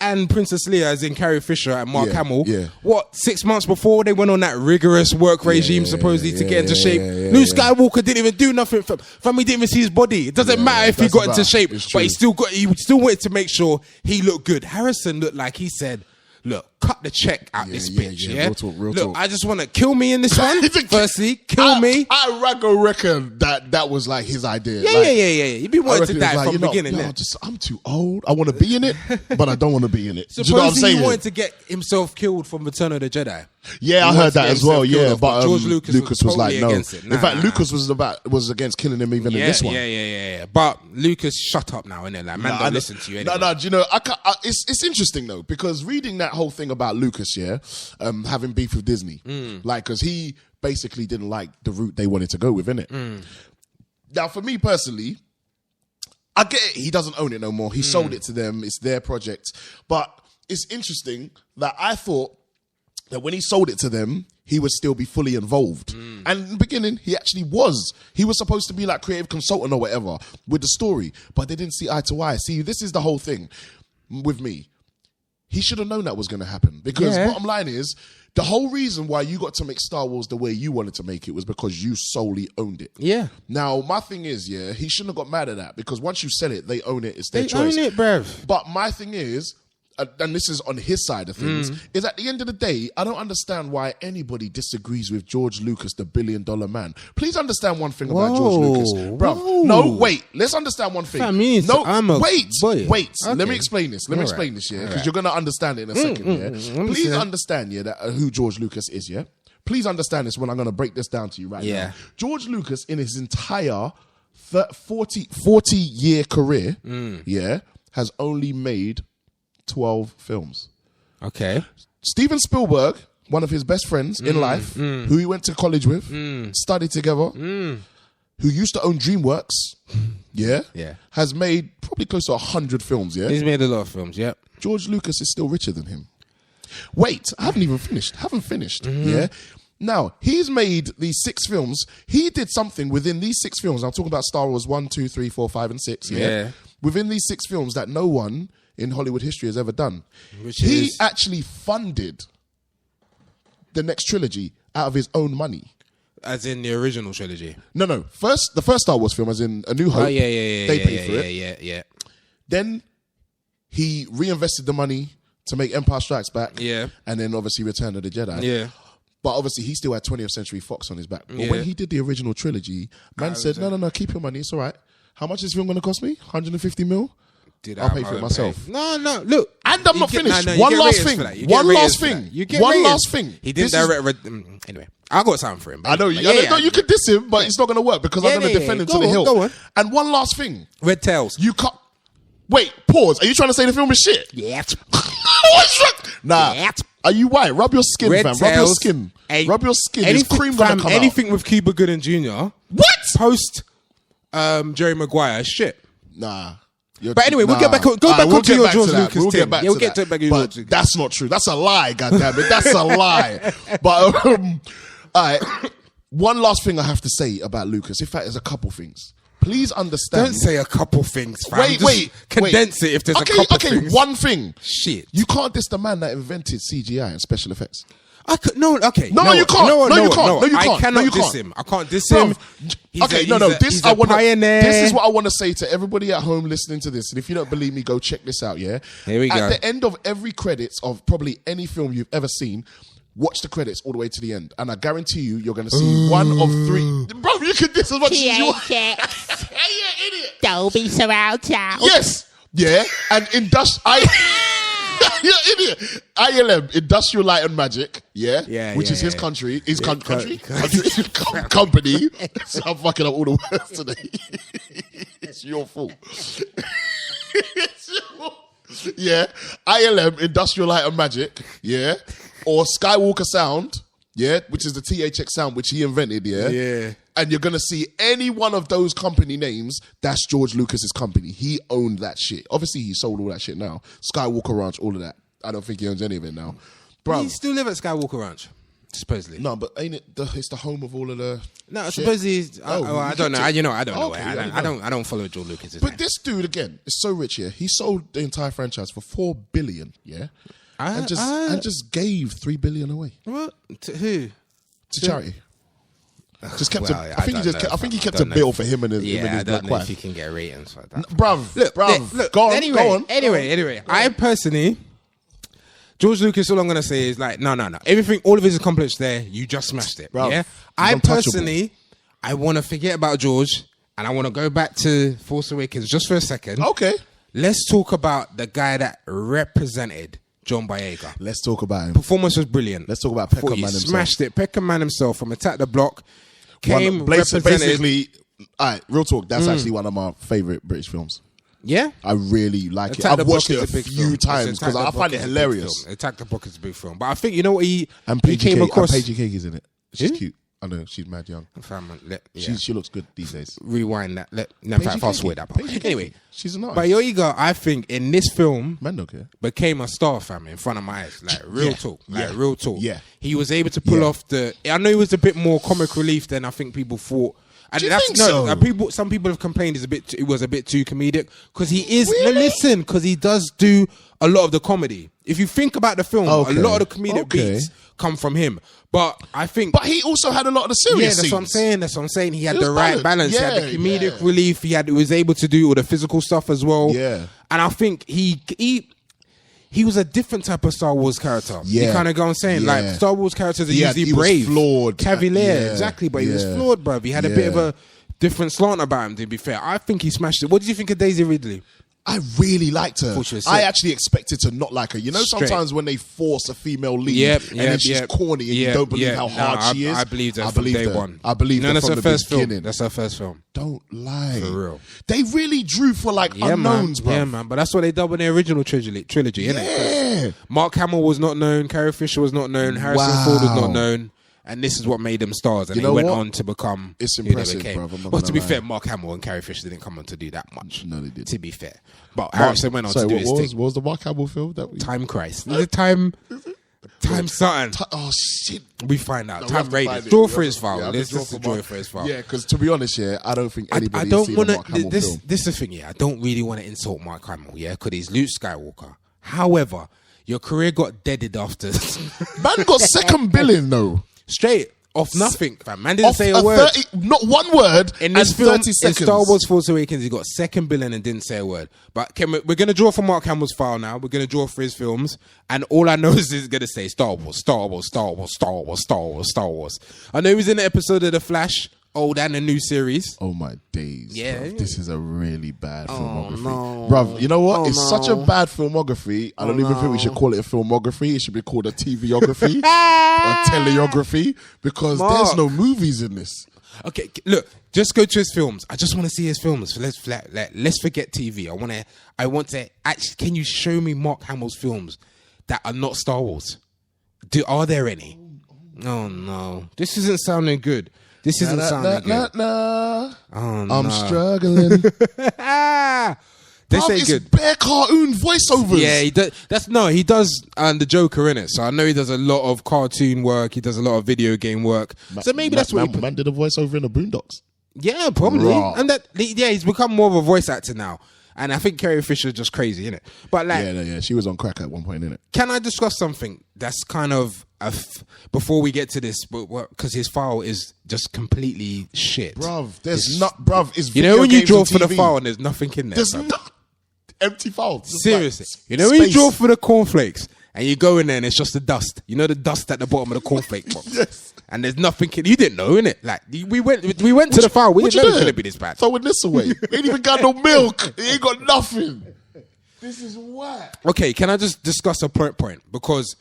and Princess Leia, as in Carrie Fisher and Mark Hamill, what, 6 months before they went on that rigorous work regime supposedly to get into shape? Luke Skywalker didn't even do nothing. Fam, he didn't even see his body. It doesn't matter if he got into shape, but he still wanted to make sure he looked good. Harrison looked like he said, look, cut the check out this bitch, yeah? Real Look, talk. I just want to kill me in this one. Firstly, kill me. I reckon that was like his idea. Yeah. You'd be wanting to die from the beginning. I'm too old. I want to be in it, but I don't want to be in it. Supposedly Do you know what I'm saying? he wanted to get himself killed from Return of the Jedi. Yeah, I heard that as well. Yeah, but George Lucas was like, totally no. against it. In fact, Lucas was against killing him even in this one. Yeah. But Lucas, shut up now, innit? Like, man, don't listen to you anyway. No. Do you know? It's interesting though, because reading that whole thing about Lucas, having beef with Disney, like, because he basically didn't like the route they wanted to go with, innit? Now, for me personally, I get it. He doesn't own it no more. He sold it to them. It's their project. But it's interesting that I thought that when he sold it to them, he would still be fully involved. And in the beginning, he actually was. He was supposed to be like creative consultant or whatever with the story, but they didn't see eye to eye. See, this is the whole thing with me. He should have known that was going to happen, because bottom line is, the whole reason why you got to make Star Wars the way you wanted to make it was because you solely owned it. Yeah. Now, my thing is, he shouldn't have got mad at that, because once you sell it, they own it. It's their choice. They own it, bruv. But my thing is, and this is on his side of things, is at the end of the day, I don't understand why anybody disagrees with George Lucas, the $1 billion man. Please understand one thing about George Lucas. Bruv, no, wait. Let's understand one thing. Wait. Okay. Let me explain this. Let me explain this, because you're going to understand it in a second, Please understand, that who George Lucas is, Please understand this when I'm going to break this down to you right now. George Lucas, in his entire 40-year career, has only made 12 films. Okay. Steven Spielberg, one of his best friends in life, who he went to college with, studied together, who used to own DreamWorks, has made probably close to 100 films, He's made a lot of films, George Lucas is still richer than him. Wait, I haven't even finished. Now, he's made these 6 films. He did something within these 6 films. I'm talking about Star Wars 1, 2, 3, 4, 5, and 6. Yeah. Within these 6 films that no one in Hollywood history has ever done. He actually funded the next trilogy out of his own money. As in the original trilogy? No. The first Star Wars film, as in A New Hope. Oh, yeah. They paid for it. Yeah. Then he reinvested the money to make Empire Strikes Back. Yeah. And then obviously Return of the Jedi. Yeah. But obviously he still had 20th Century Fox on his back. But when he did the original trilogy, man said, no, keep your money. It's all right. How much is this film going to cost me? 150 mil? I'll pay for it myself. No, look. And I'm not finished. One last thing. One last thing. He didn't direct... Anyway, I got something for him. I know. You could diss him, but it's not going to work because I'm going to defend him to the hill. Go on. And one last thing. Red Tails. You can't... Wait, pause. Are you trying to say the film is shit? Yeah. What's wrong? Nah. Yeah. Are you white? Rub your skin, Red fam. Tails, Rub your skin. Rub your skin. Anything, There's cream gonna come anything out. with Cuba Gooding Jr. What? Post Jerry Maguire, shit. Nah. But anyway, we'll get back onto your George Lucas We'll thing. get back We'll to get that. back to But George. that's not true. That's a lie, goddammit. That's a lie. But all right. One last thing I have to say about Lucas. In fact, there's a couple things. Please understand. Don't say a couple things, fam. Wait. Condense it if there's a couple things. Okay, one thing. Shit. You can't diss the man that invented CGI and special effects. I could, no, okay. No, you can't. No, you can't. No, you can't. I cannot No, you diss can't. him. I can't diss him. He's This a pioneer. This is what I want to say to everybody at home listening to this. And if you don't believe me, go check this out. Yeah. Here we go. At the end of every credits of probably any film you've ever seen, watch the credits all the way to the end, and I guarantee you're going to see one of 3. Bro, you can diss as much as you want. Hey, you idiot. Dolby surround sound. Yes. Yeah. And you're an idiot. ILM, Industrial Light and Magic, which is his country, company. So I'm fucking up all the words today. It's your fault. It's your fault. Yeah, ILM, Industrial Light and Magic, or Skywalker Sound, which is the THX sound which he invented, and you're gonna see any one of those company names. That's George Lucas's company. He owned that shit. Obviously, he sold all that shit now. Skywalker Ranch, all of that. I don't think he owns any of it now, bro. He still live at Skywalker Ranch, supposedly. No, but ain't it? It's the home of all of the. No, shit? supposedly. I don't know. I don't know. Okay, I don't follow George Lucas. But this dude again is so rich. Yeah, he sold the entire franchise for $4 billion. Yeah, and just gave $3 billion away. What? To who? To charity. Just kept. I think he kept a bill for him and his. Yeah, him and his I don't black know wife. if he can get ratings for that. Bruv, Look. Go on. Anyway, I personally, George Lucas. All I'm gonna say is like, no. Everything, all of his accomplished there, you just smashed it. Bruv, yeah. he's I untouchable. personally, I want to forget about George and I want to go back to Force Awakens just for a second. Okay. Let's talk about the guy that represented John Boyega. Let's talk about him. Performance was brilliant. Let's talk about Peckerman He himself. smashed it. Peckerman himself from Attack the Block came represented. Basically, all right, real talk. That's actually one of my favorite British films. Yeah, I really like Attack the it. I've watched Block it is a big few film. times because I find it hilarious. Attack the Block is a big film, but I think you know what he And came across. Paige Cake is in it. She's Who? cute. I know she's mad young. Yeah. She looks good these days. Rewind that. In Paige fact, fast Cake. forward that part. Paige Cake. Anyway, She's a nice. Boyega, I think in this film Man don't care. became a star, fam, in front of my eyes. Like real talk. Real talk. Yeah. He was able to pull off the. I know he was a bit more comic relief than I think people thought. And Do you think so? Some people have complained it was a bit too comedic because he is. Really? No, listen, because he does do a lot of the comedy. If you think about the film, Okay. a lot of the comedic Okay. beats come from him. But I think. But he also had a lot of the serious Yeah, that's scenes. what I'm saying. That's what I'm saying. He had It was the right balance. balanced. He had the Yeah, comedic yeah. relief. He was able to do all the physical stuff as well. Yeah. And I think he was a different type of Star Wars character. Yeah. You kind of go on saying like Yeah. Star Wars characters are He usually was brave, flawed. cavalier, Yeah. exactly. But he was Yeah. flawed, bruv. He had a bit of a different slant about him. To be fair, I think he smashed it. What did you think of Daisy Ridley? I really liked her. Thought she was I sick. actually expected to not like her. You know, Straight. sometimes when they force a female lead and then she's corny and you don't believe how hard she is. I believed her I from believed day her. one. I believed her that's from her the first beginning. film. That's her first film. Don't lie. For real. They really drew for like unknowns, bro. Yeah, man. But that's what they done with the original trilogy, innit? Yeah. Mark Hamill was not known. Carrie Fisher was not known. Harrison Ford was not known. And this is what made them stars. And You they know went what? on to become It's who impressive, they became. bruv, I'm not Well, to gonna be lie. fair, Mark Hamill and Carrie Fisher didn't come on to do that much. No, they didn't. To be fair. But Harrison went on to do his thing. What was the Mark Hamill film? Time Crisis. The time... Time something. Oh shit. We find out. No, Time rated. rated. Draw for his file. Let's just draw Mark. for his file. Yeah, because to be honest, I don't think I anybody don't seen want a Mark Hamill to. film. This is the thing, yeah. I don't really want to insult Mark Hamill, yeah, because he's Luke Skywalker. However, your career got deaded after. Man got second billing though. Straight off nothing, fam. Man didn't Off say a word. not one word In this and film, 30 in seconds. Star Wars Force Awakens, he got second billing and didn't say a word. But we're going to draw for Mark Hamill's file now. We're going to draw for his films. And all I know is he's going to say Star Wars, Star Wars, Star Wars, Star Wars, Star Wars, Star Wars. I know he was in an episode of The Flash, old and a new series. Oh my days. Yeah. Bruv. This is a really bad filmography. no. Bruv, you know what? Oh, it's such a bad filmography. I don't even think we should call it a filmography. It should be called a TVography or teleography because Mark. there's no movies in this. Okay, look, just go to his films. I just want to see his films. Let's forget TV. I want to actually. Can you show me Mark Hamill's films that are not Star Wars? Are there any? Oh no, this isn't sounding good. This isn't sounding good. Oh, no. I'm struggling. This Bruv, ain't it's good. bare cartoon voiceovers. Yeah, he does. He does the Joker in it. So I know he does a lot of cartoon work. He does a lot of video game work. So maybe that's what man did a voiceover in the Boondocks. Yeah, probably. Raw. And he's become more of a voice actor now. And I think Carrie Fisher's just crazy, innit? But Yeah, she was on crack at one point, innit? Can I discuss something that's kind of before we get to this? Because his file is just completely shit. Bruv, it's you know when you draw for the TV. file and there's nothing in there. There's bruv. not empty files. Just Seriously, like you know when you space. draw for the cornflakes and you go in there and it's just the dust. You know the dust at the bottom of the cornflake box. Yes. And there's nothing. You didn't know, innit? Like we went to the file. We What didn't know you it was doing? gonna be this bad. Throwing this away. He ain't even got no milk. He ain't got nothing. This is whack. Okay, can I just discuss a point? Because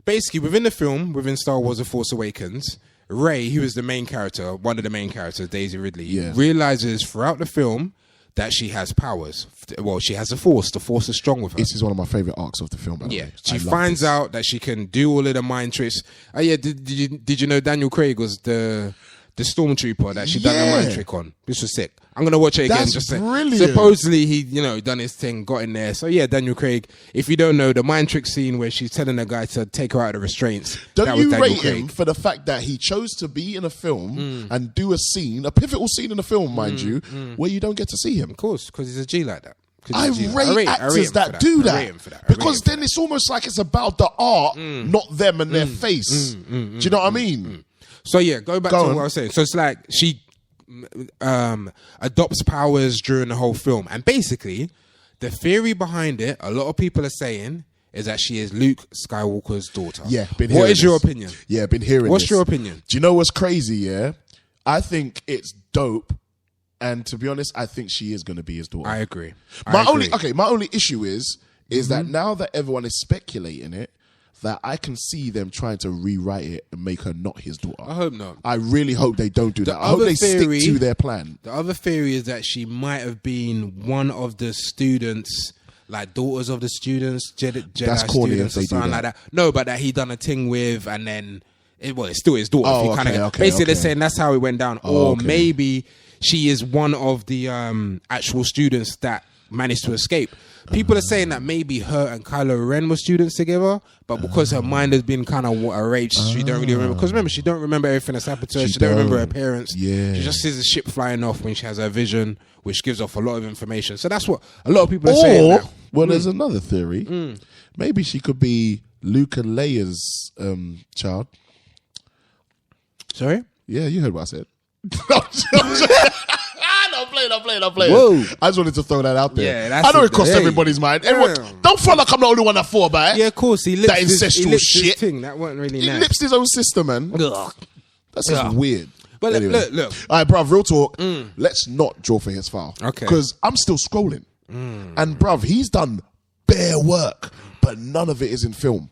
basically within the film, within Star Wars The Force Awakens, Rey, who is the main character, one of the main characters, Daisy Ridley, realizes throughout the film that she has powers. Well, she has the Force. The Force is strong with her. This is one of my favorite arcs of the film. By the way. She I love finds this. out that she can do all of the mind tricks. Oh yeah, did you know Daniel Craig was the stormtrooper that she done the mind trick on? This was sick. I'm gonna watch it again. That's Just say, brilliant. supposedly he, done his thing, got in there. So yeah, Daniel Craig. If you don't know the mind trick scene where she's telling the guy to take her out of the restraints, that Don't was you Daniel rate Craig. him for the fact that he chose to be in a film and do a scene, a pivotal scene in the film, mind you, where you don't get to see him? Of course, because he's a G like that. I rate actors that do that because then it's almost like it's about the art, not them and their face. Do you know what I mean? So yeah, go back to what I was saying. So it's like she adopts powers during the whole film, and basically the theory behind it, a lot of people are saying, is that she is Luke Skywalker's daughter. Yeah, been What hearing is your this. opinion? Yeah, been hearing What's this. your opinion? Do you know what's crazy, yeah? I think it's dope. And to be honest, I think she is going to be his daughter. I agree. My only issue is that now that everyone is speculating it, that I can see them trying to rewrite it and make her not his daughter. I hope not. I really hope they don't do that. I hope other they theory- stick to their plan. The other theory is that she might have been one of the students, like daughters of the students, Jedi That's corny students if or they do something like that. that. No, but that he done a thing with, and then it's still his daughter. Oh, If you kinda okay, basically, they're okay. saying that's how it went down, Oh, or okay. maybe she is one of the actual students that managed to escape. People are saying that maybe her and Kylo Ren were students together, but because her mind has been kind of erased, she don't really remember. Because remember, she don't remember everything that's happened to her. She don't remember her parents. Yeah. She just sees a ship flying off when she has her vision, which gives off a lot of information. So that's what a lot of people are saying now. Well, there's another theory. Maybe she could be Luke and Leia's child. Sorry? Yeah, you heard what I said. I'm playing. Whoa. I just wanted to throw that out there. Yeah, that's I know it. it crossed Hey. everybody's mind. Yeah. Everyone, don't feel like I'm the only one that thought about it. Yeah, of course. He lips That ancestral his shit. thing. That wasn't really He nice. lips his own sister, man. Ugh. That's just Yeah. weird. But Anyway. look. All right, bruv, real talk. Let's not draw for his file. Okay. Because I'm still scrolling. And, bruv, he's done bare work, but none of it is in film.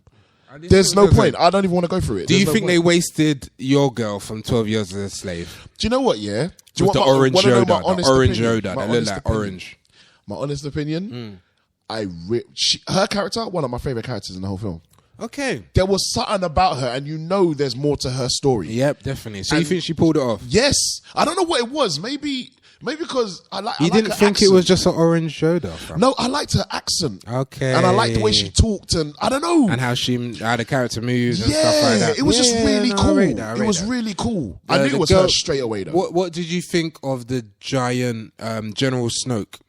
There's no point. I don't even want to go through it. Do you There's no think point. they wasted your girl from 12 Years as a Slave? Do you know what, yeah? Do you With the want my- orange wanna know Yoda. my The honest orange opinion? Yoda. My That looked honest like opinion. orange. My honest opinion, her character, one of my favorite characters in the whole film. Okay. There was something about her, and you know there's more to her story. Yep, definitely. So you think she pulled it off? Yes. I don't know what it was. Maybe Maybe because I like. You didn't think it was just an orange Yoda? Fam? No, I liked her accent. Okay. And I liked the way she talked, and I don't know. And how the character moves and stuff like that. It was just really cool. It was really cool. I knew it was her straight away though. What did you think of the giant General Snoke?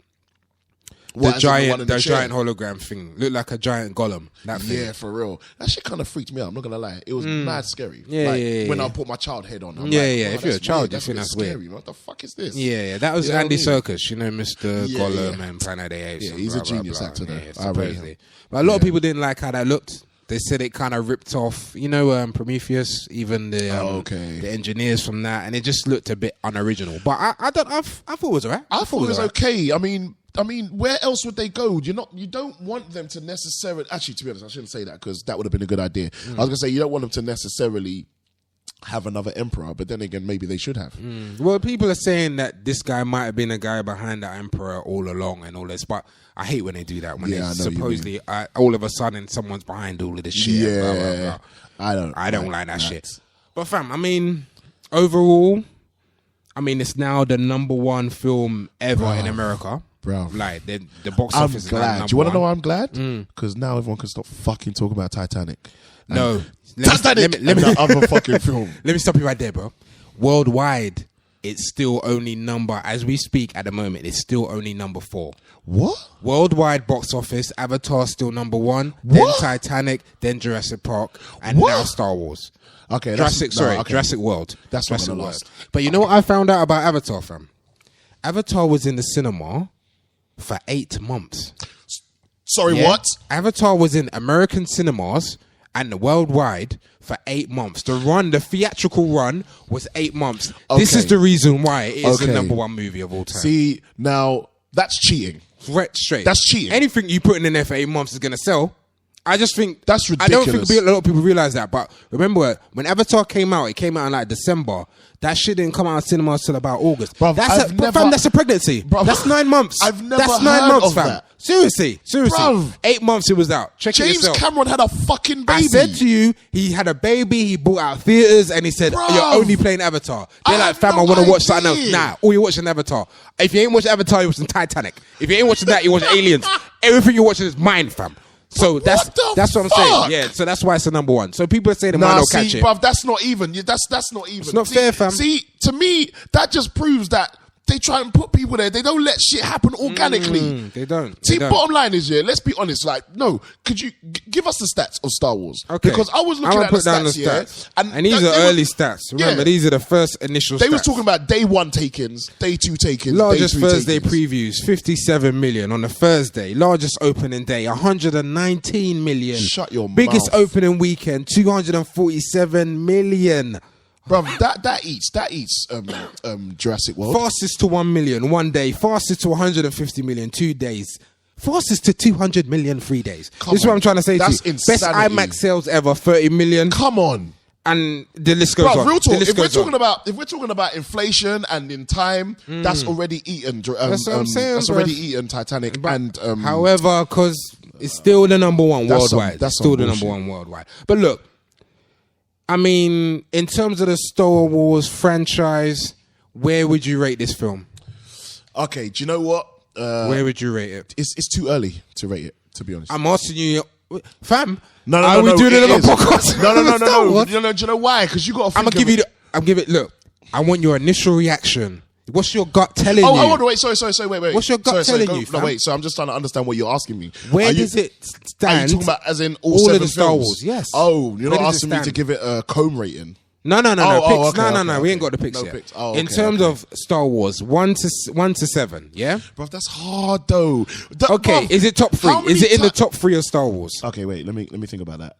The giant hologram thing looked like a giant golem. That thing. Yeah, for real. That shit kind of freaked me out. I'm not gonna lie. It was mad scary. When I put my child head on. If you're a child, you think that's weird. Scary. What the fuck is this? Yeah. That was Andy Serkis. You know, Mr. Gollum and Planet of the Apes. Yeah, he's a genius actor. Supposedly, but a lot of people didn't like how that looked. They said it kind of ripped off, Prometheus, even the engineers from that, and it just looked a bit unoriginal. But I thought it was alright. I thought it was okay. I mean, where else would they go? You don't want them to necessarily. Actually, to be honest, I shouldn't say that because that would have been a good idea. I was gonna say you don't want them to necessarily have another emperor, but then again, maybe they should have. Well, people are saying that this guy might have been a guy behind that emperor all along and all this, but I hate when they do that. When they supposedly all of a sudden someone's behind all of this shit. Yeah, blah, blah, blah. I don't like that shit. But fam, overall, it's now the number one film ever in America. Bro, like the box office is glad. Do you want to know why I'm glad? Because now everyone can stop fucking talking about Titanic. No, Titanic. Let me other fucking film. Let me stop you right there, bro. Worldwide, it's still only as we speak at the moment, it's still only number 4. What? Worldwide box office, Avatar still number 1, then Titanic, then Jurassic Park, and now Star Wars. Okay, Jurassic World. That's Jurassic not World. last. But you know what I found out about Avatar, fam? Avatar was in the cinema for 8 months. Sorry, what? Avatar was in American cinemas and worldwide for 8 months. The theatrical run was 8 months. Okay. This is the reason why it is the number 1 movie of all time. See, now that's cheating. Straight. That's cheating. Anything you put in there for 8 months is going to sell. I just think that's ridiculous. I don't think a lot of people realize that. But remember, when Avatar came out, it came out in like December. That shit didn't come out in cinemas till about August. Bruv, that's a pregnancy. Bruv, that's 9 months. I've never that's 9 heard months, of fam. that. Seriously. Bruv. 8 months it was out. Check it James yourself. Cameron had a fucking baby. I said to you, he had a baby, he bought out theaters, and he said, you're only playing Avatar. They're like, fam, I want to watch something else. Nah, all you're watching Avatar. If you ain't watching Avatar, you're watching Titanic. If you ain't watching that, you're watching Aliens. Everything you're watching is mine, fam. So that's what I'm saying. Yeah, so that's why it's the number 1. So people are saying it might not catch it. Bruv, that's not even. That's not even. It's not fair, fam. See, to me, that just proves that they try and put people there. They don't let shit happen organically. They don't. See, bottom line is, let's be honest. Like, no, could you give us the stats of Star Wars? Okay. Because I was looking at the stats. And these are early stats. Remember, these are the first initial stats. They was talking about day 1 takings, day 2 takings, largest day 3 Thursday takings. previews, 57 million on the Thursday. Largest opening day, 119 million. Shut your Biggest mouth. opening weekend, 247 million. Bruv, that eats Jurassic World. Fastest to 1 million 1 day. Fastest to 150 million 2 days. Fastest to 200 million 3 days. This is what I'm trying to say to you. Insanity. Best IMAX sales ever, 30 million. Come on. And the list goes on. Real talk. If we're talking about inflation and in time, that's already eaten. That's what I'm saying. That's already eaten Titanic. However, because it's still the number 1 worldwide. That's still the number 1 worldwide. But look, in terms of the Star Wars franchise, where would you rate this film? Okay, do you know what? Where would you rate it? It's too early to rate it, to be honest. I'm asking you, fam. No. Are we doing another podcast? No. Do you know why? Because you got to. I'm gonna give you. Look, I want your initial reaction. What's your gut telling you? Oh, wait. Sorry, wait. What's your gut telling you, fam? No, wait. So I'm just trying to understand what you're asking me. Where does it stand? Are you talking about as in all of the Star films? Wars? Yes. Oh, you're not asking me to give it a comb rating. No. Picks. Okay, No. We ain't got the picks no yet. Picks. Oh, in terms of Star Wars, 1 to 7, yeah? Bro, that's hard though. Okay, is it top 3? Is it in the top 3 of Star Wars? Okay, wait, let me think about that.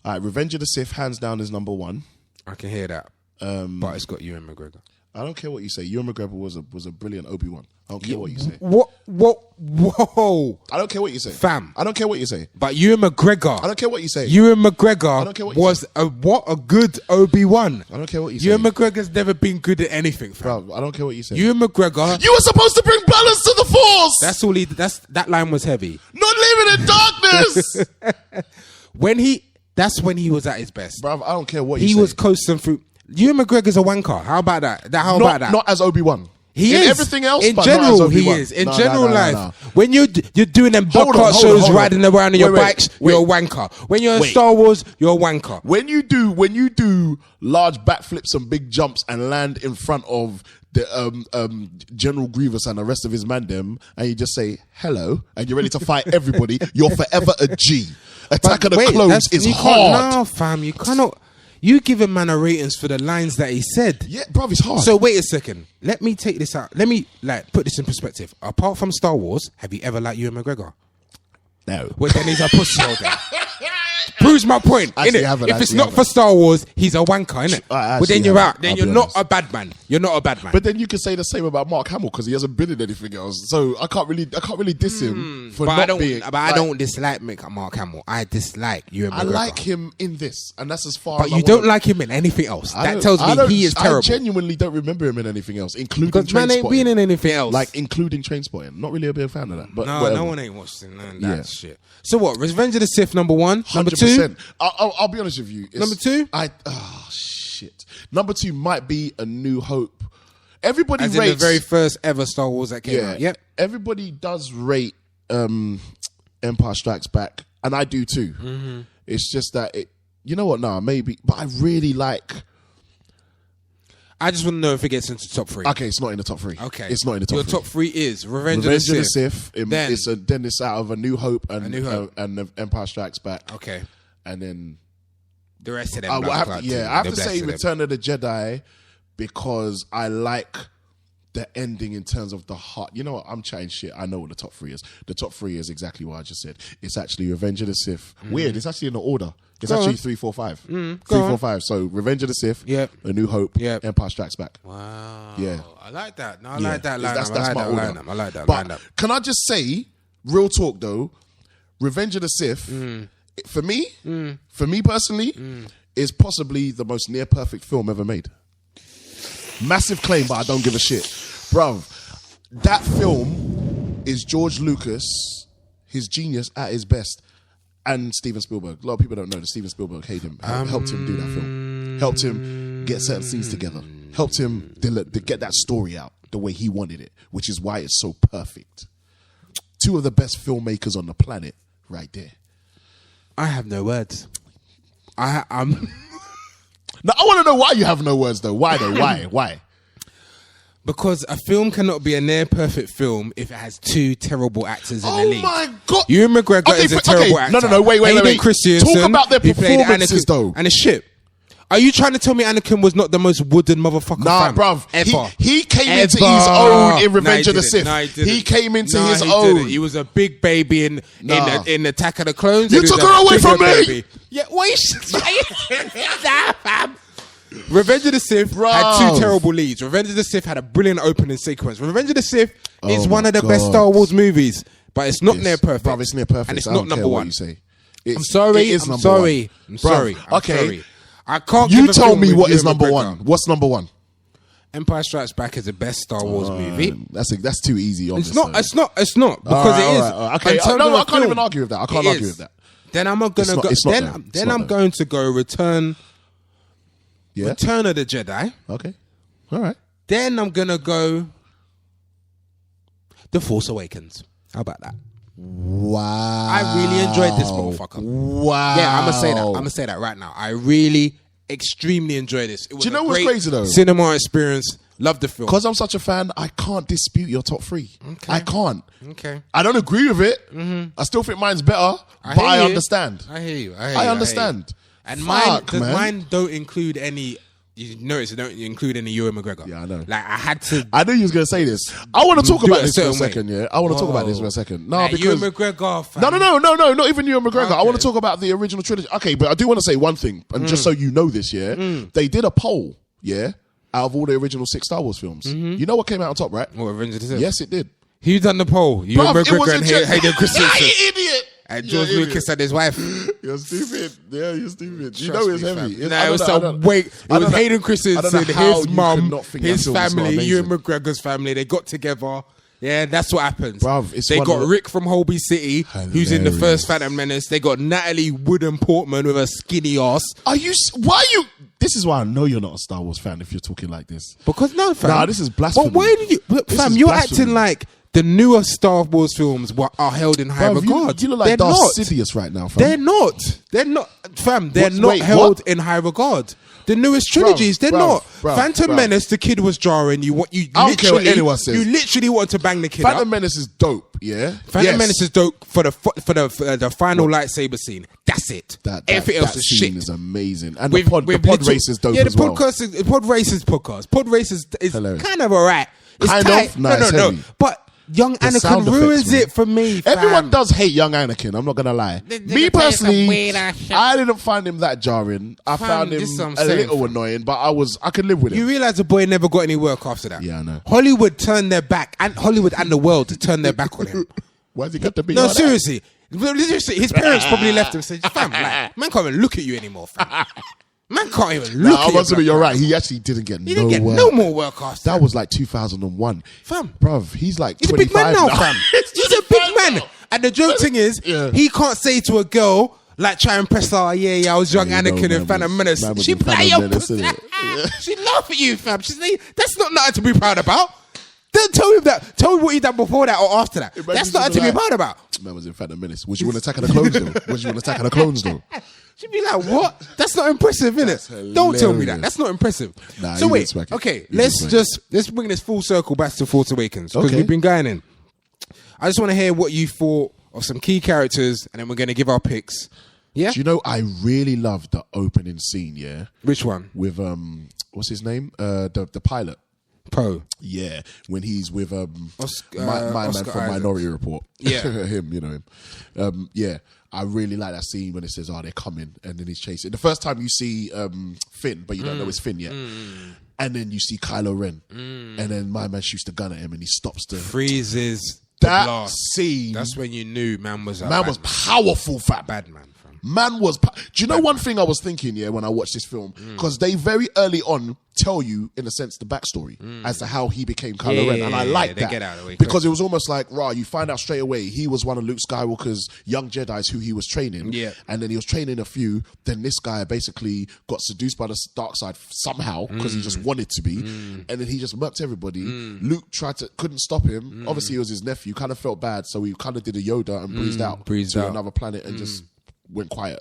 All right, Revenge of the Sith, hands down, is number 1. I can hear that. But it's got Ewan McGregor. I don't care what you say. Ewan McGregor was a brilliant Obi-Wan. I don't care what you say. What? Whoa. I don't care what you say. Fam. I don't care what you say. But Ewan McGregor. I don't care what you say. Ewan McGregor I don't care what you was say. a good Obi-Wan. I don't care what you say. Ewan McGregor's never been good at anything, fam. Bro, I don't care what you say. Ewan McGregor. You were supposed to bring balance to the Force. That line was heavy. Not living in darkness. That's when he was at his best. Bro, I don't care what you say. He was coasting through. Ewan McGregor's a wanker. How about that? How about that? Not as Obi-Wan. He in is. everything else. In but not as general, he Obi-Wan. is. In No, general no. life, when you're doing them Hold on, Bobcat hold shows, on. riding around on your Wait, bikes, you're a wanker. When you're in Star Wars, you're a wanker. When you do large backflips and big jumps and land in front of the General Grievous and the rest of his mandem, and you just say hello, and you're ready to fight everybody, you're forever a G. Attack of the Clones is hard. No, fam, you cannot. You giving man a ratings for the lines that he said. Yeah, bruv, it's hard. So wait a second. Let me take this out. Let me put this in perspective. Apart from Star Wars, have you ever liked Ewan McGregor? No. Well, then he's a pussy holder. Proves my point, Actually, innit? If it's not for Star Wars, he's a wanker, innit? I Well, then actually you're haven't. out. Then I'll you're be not honest. a bad man. You're not a bad man. But then you can say the same about Mark Hamill because he hasn't been in anything else. So I can't really diss him for not being. But I don't dislike Mark Hamill. I dislike Ewan McGregor. I like him in this, and that's as far. But as you don't like him in anything else. That tells me he is terrible. I genuinely don't remember him in anything else, including Because man ain't been in anything else. like including Trainspotting. Not really a big fan of that. But no, whatever. no one ain't watching that shit. So what? Revenge of the Sith number 1, number 2. 100%. I'll be honest with you. It's- Number 2? Shit. Number 2 might be A New Hope. Everybody As rates in the very first ever Star Wars that came out. Yep. Everybody does rate Empire Strikes Back, and I do too. Mm-hmm. It's just that you know what? Nah, maybe, but I really like. I just want to know if it gets into top 3. Okay, it's not in the top 3. Okay, it's not in the top 3. Your top 3 is Revenge Revenge of the Sith. Then it's out of A New Hope and and Empire Strikes Back. Okay, and then the rest of them. I have to say Return of the Jedi because I like the ending in terms of the heart. You know what? I'm chatting shit. I know what the top 3 is. The top 3 is exactly what I just said. It's actually Revenge of the Sith. Weird. It's actually in the order. It's actually 3, 4, 5. 3, 4, 5. So Revenge of the Sith. Yep. A New Hope. Yep. Empire Strikes Back. Wow. Yeah. I like that. No, I like that lineup. That's I my order. I like that But lineup. can I just say, real talk though, Revenge of the Sith, for me personally, is possibly the most near perfect film ever made. Massive claim, but I don't give a shit. Bruv, that film is George Lucas, his genius at his best, and Steven Spielberg. A lot of people don't know that Steven Spielberg helped him do that film. Helped him get certain scenes together. Helped him to get that story out the way he wanted it, which is why it's so perfect. 2 of the best filmmakers on the planet right there. I have no words. Now, I want to know why you have no words, though. Why, though? Why? Because a film cannot be a near perfect film if it has 2 terrible actors in the lead. Oh, my God. Ewan McGregor is a terrible actor. No, wait. Hayden Christensen, Talk about their who played performances, Anakin, though. And it's shit. Are you trying to tell me Anakin was not the most wooden motherfucker? Nah, fam? bruv. Ever. He came into his own in Revenge of the Sith. No, he didn't. He came into his he own. Didn't. He was a big baby in Attack of the Clones. You and he took was her a away from bigger me. baby. Yeah, wait. Revenge of the Sith had 2 terrible leads. Revenge of the Sith had a brilliant opening sequence. Revenge of the Sith is one of the best Star Wars movies, but it's not near perfect. Bruv, it's near perfect. And it's I not don't number care what 1. you say. I'm sorry. I'm sorry. I'm sorry. I can't. You give a tell film me with what is Ewan number McGregor. 1. What's number 1? Empire Strikes Back is the best Star Wars movie. That's too easy. It's not because it is. Okay, no, I can't even argue with that. I can't argue with that. Then I'm gonna go. Then I'm going to go Return. Yeah. Return of the Jedi. Okay. All right. Then I'm gonna go The Force Awakens. How about that? Wow. I really enjoyed this motherfucker. Wow. Yeah, I'm gonna say that right now. I really extremely enjoyed this. It was Do you know a what's great crazy though? Cinema experience. Loved the film. Because I'm such a fan, I can't dispute your top 3. Okay. I can't. Okay. I don't agree with it. I still think mine's better, but I understand. I hear you. I understand. And Fuck, man. mine don't include any. You notice it don't include any Ewan McGregor. Yeah, I know. Like I had to. I knew you was going to say this. I want to talk Do about it a this for a certain way. second, yeah? I want to talk about this for a second. No, Like, because... Ewan McGregor. Fam. No, not even Ewan McGregor. I Okay. want to talk about the original trilogy. Okay, but I do want to say one thing, and just so you know this, yeah? They did a poll, yeah, out of all the original 6 Star Wars films. You know what came out on top, right? What, Revenge of the Sith? Yes, it did. Who done the poll? Ewan Bruv, it McGregor wasn't and just- Hayden Christensen. You idiot! And You're George an idiot. Lucas and his wife. You're stupid. Yeah, you're stupid. You Trust know it's me, heavy. fam. It's- Nah, I it was don't know- I some don't- wait. It I don't was know- Hayden I don't know Christensen, how his you mum, could not think that his film was so family, amazing. Ewan McGregor's family. They got together. Yeah, that's what happens. Bruv, it's they one got of the- Rick from Holby City, who's in the first Phantom Menace. They got Natalie Wood and Portman with a skinny ass. Are you... Why are you... This is why I know you're not a Star Wars fan if you're talking like this. Because no, fam. Nah, this is blasphemy. But why did you, fam? You're acting like the newer Star Wars films are held in high regard. You look like Darth Sidious right now, fam. They're not, fam. They're not held in high regard. The newest trilogies, they're not. Phantom Menace, the kid was jarring. I don't care what anyone says. You literally want to bang the kid. Phantom Menace is dope, yeah. Phantom Menace is dope for the final lightsaber scene. That's it. Everything else is shit. Is amazing, and the pod race is dope as well. Pod race is podcast. Pod race is kind of alright. It's kind tight. of no. But young Anakin ruins it for me, fam. Everyone does hate young Anakin, I'm not gonna lie. Me personally, I didn't find him that jarring. I found him a little annoying, but I could live with it. You realise the boy never got any work after that. Yeah, I know. Hollywood turned their back, and Hollywood and the world turned their back on him. Why has he got to be? No, seriously. His parents probably left him and said, fam, like, man can't even look at you anymore, fam. Man can't even look at you. I must admit, you're right. He actually didn't get no more work after that. Was like 2001. Fam. Bruv, he's like he's 25 a big man now, fam. He's a big man. Now. And the joke thing is, he can't say to a girl, like, try and press her, I was young Anakin in Phantom Menace. She'd be like, she'd laugh at you, fam. She'd say, that's not nothing to be proud about. Don't tell me that. Tell me what you done before that or after that. That's nothing to be proud about. Man was in Phantom Menace. Was you an Attack of the Clones though? She'd be like, what? That's not impressive, innit? Don't tell me that. That's not impressive. Nah, so wait, okay, let's bring this full circle back to Force Awakens, because we've been going in. I just want to hear what you thought of some key characters, and then we're going to give our picks. Yeah? Do you know, I really love the opening scene, yeah? Which one? With, what's his name? The pilot. Poe. Yeah, when he's with my man from Isaac. Minority Report. Yeah. him, you know him. Yeah, I really like that scene when it says, they're coming, and then he's chasing. The first time you see Finn, but you don't know it's Finn yet. And then you see Kylo Ren, and then my man shoots the gun at him, and he stops the... Freezes that blast. Scene. That's when you knew man was powerful, fam. Bad man. Man was... Do you know one thing I was thinking, when I watched this film? Because they very early on tell you, in a sense, the backstory as to how he became Kylo Ren. And I like that. Get out of the way because it was almost like, you find out straight away he was one of Luke Skywalker's young Jedis who he was training. Yeah. And then he was training a few. Then this guy basically got seduced by the dark side somehow because he just wanted to be. And then he just murked everybody. Luke couldn't stop him. Obviously, it was his nephew. Kind of felt bad. So he kind of did a Yoda and breezed out to another planet and just went quiet.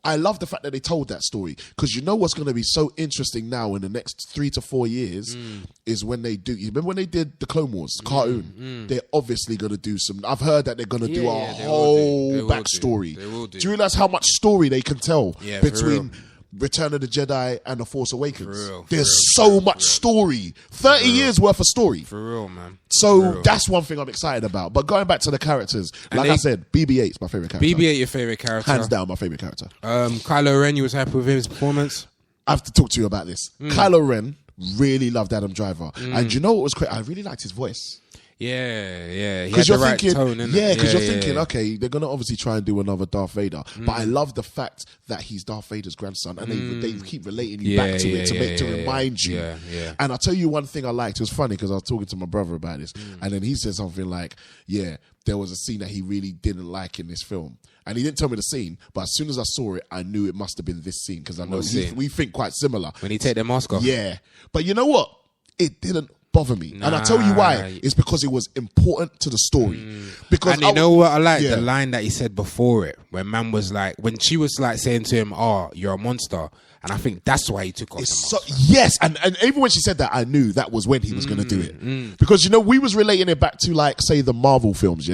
I love the fact that they told that story, because you know what's going to be so interesting now in the next 3 to 4 years is when they do. You remember when they did the Clone Wars cartoon? They're obviously going to do some. I've heard that they're going to do a whole backstory. Do you realize how much story they can tell between Return of the Jedi and The Force Awakens? There's so much story. 30 years worth of story. For real, man. So that's one thing I'm excited about. But going back to the characters, I said, BB-8 is my favorite character. BB-8 your favorite character? Hands down, my favorite character. Kylo Ren, you was happy with his performance? I have to talk to you about this. Kylo Ren really loved Adam Driver. And you know what was great? I really liked his voice. Yeah. Because you're thinking, okay, they're gonna obviously try and do another Darth Vader, but I love the fact that he's Darth Vader's grandson, and they keep relating you back to it to remind you. And I'll tell you one thing I liked. It was funny because I was talking to my brother about this, and then he said something like, there was a scene that he really didn't like in this film. And he didn't tell me the scene, but as soon as I saw it, I knew it must have been this scene, because I know we think quite similar. When he take the mask off. Yeah. But you know what? It didn't bother me. And I'll tell you why. It's because it was important to the story. Because and you know what I like? The line that he said before it, when man was like, when she was like saying to him, you're a monster. And I think that's why he took off the mask. Yes, and even when she said that, I knew that was when he was going to do it. Because, we was relating it back to, like, say, the Marvel films,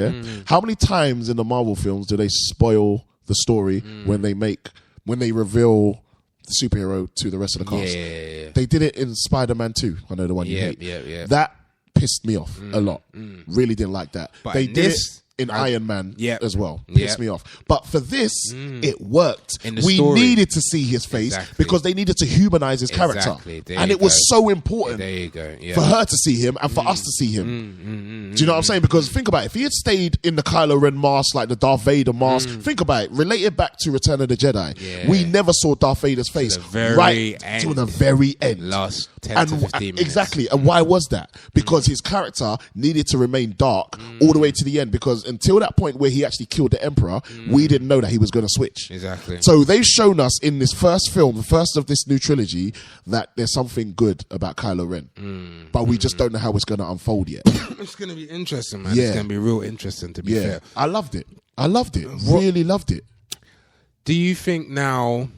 How many times in the Marvel films do they spoil the story when they reveal the superhero to the rest of the cast? Yeah. They did it in Spider-Man 2. I know the one you hate. Yeah. That pissed me off a lot. Really didn't like that. But they did it in Iron Man as well. Pissed me off. But for this, it worked. We needed to see his face because they needed to humanize his character. And it was so important for her to see him and for us to see him. Do you know what I'm saying? Because think about it. If he had stayed in the Kylo Ren mask, like the Darth Vader mask, think about it. Relate it back to Return of the Jedi. We never saw Darth Vader's face to the very end. Last 10 to 15 minutes. Exactly. And why was that? Because his character needed to remain dark all the way to the end, because until that point where he actually killed the Emperor, we didn't know that he was going to switch. Exactly. So they've shown us in this first film, the first of this new trilogy, that there's something good about Kylo Ren. But we just don't know how it's going to unfold yet. It's going to be interesting, man. Yeah. It's going to be real interesting, to be fair. I loved it. Really loved it. Do you think now,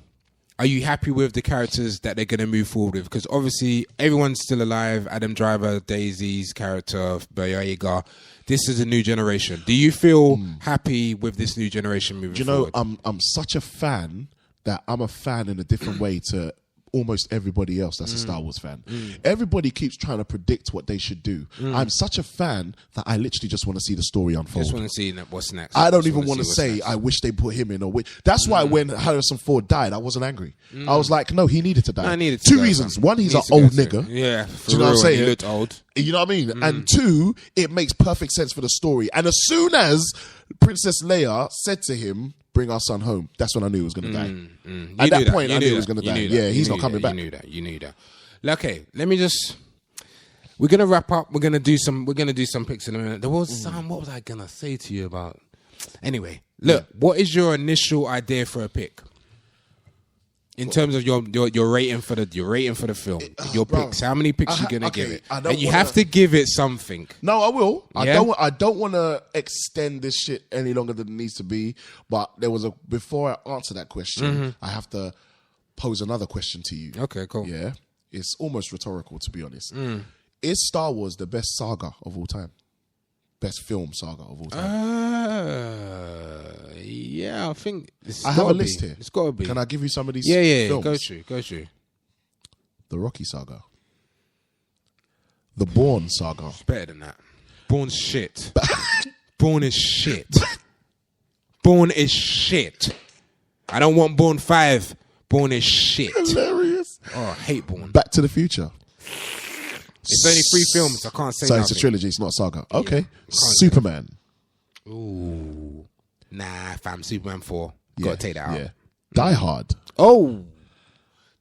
are you happy with the characters that they're going to move forward with? Because obviously everyone's still alive. Adam Driver, Daisy's character, Boyega. This is a new generation. Do you feel happy with this new generation moving forward? I'm such a fan that I'm a fan in a different way to almost everybody else that's a Star Wars fan. Everybody keeps trying to predict what they should do. I'm such a fan that I literally just want to see the story unfold. Just want to see what's next. I don't even want to say I wish they put him in or which. That's why when Harrison Ford died, I wasn't angry. I was like, no, he needed to die. No, needed to Two go, reasons. man. One, he's an Needs to old go nigga. soon. Yeah, Do you know what I'm saying? He looked old. You know what I mean? And two, it makes perfect sense for the story. And as soon as Princess Leia said to him, bring our son home, that's when I knew he was going to die. At that point, I knew he was going to die. Yeah, he's not coming back. You knew that. Okay, let me just. We're gonna wrap up. We're gonna do some picks in a minute. There was some. What was I gonna say to you about? Anyway, look. What is your initial idea for a pick? In terms of your rating for the film, your picks. How many picks you gonna give it? And you have to give it something. No, I will. Yeah? I don't want to extend this shit any longer than it needs to be. But before I answer that question, I have to pose another question to you. Okay, cool. Yeah, it's almost rhetorical, to be honest. Is Star Wars the best saga of all time? Best film saga of all time? Yeah, I think I have a list here. It's got to be. Can I give you some of these? Yeah. films? Go through. The Rocky saga, the Bourne saga. It's better than that. Bourne's shit. Bourne is shit. Bourne is shit. I don't want Bourne 5. Bourne is shit. Hilarious. Oh, I hate Bourne. Back to the Future. It's only 3 films. I can't say So nothing. it's a trilogy. It's not a saga. Okay. Superman. Ooh. Nah, fam. Superman 4. Gotta take that out. Yeah. Die Hard. Oh.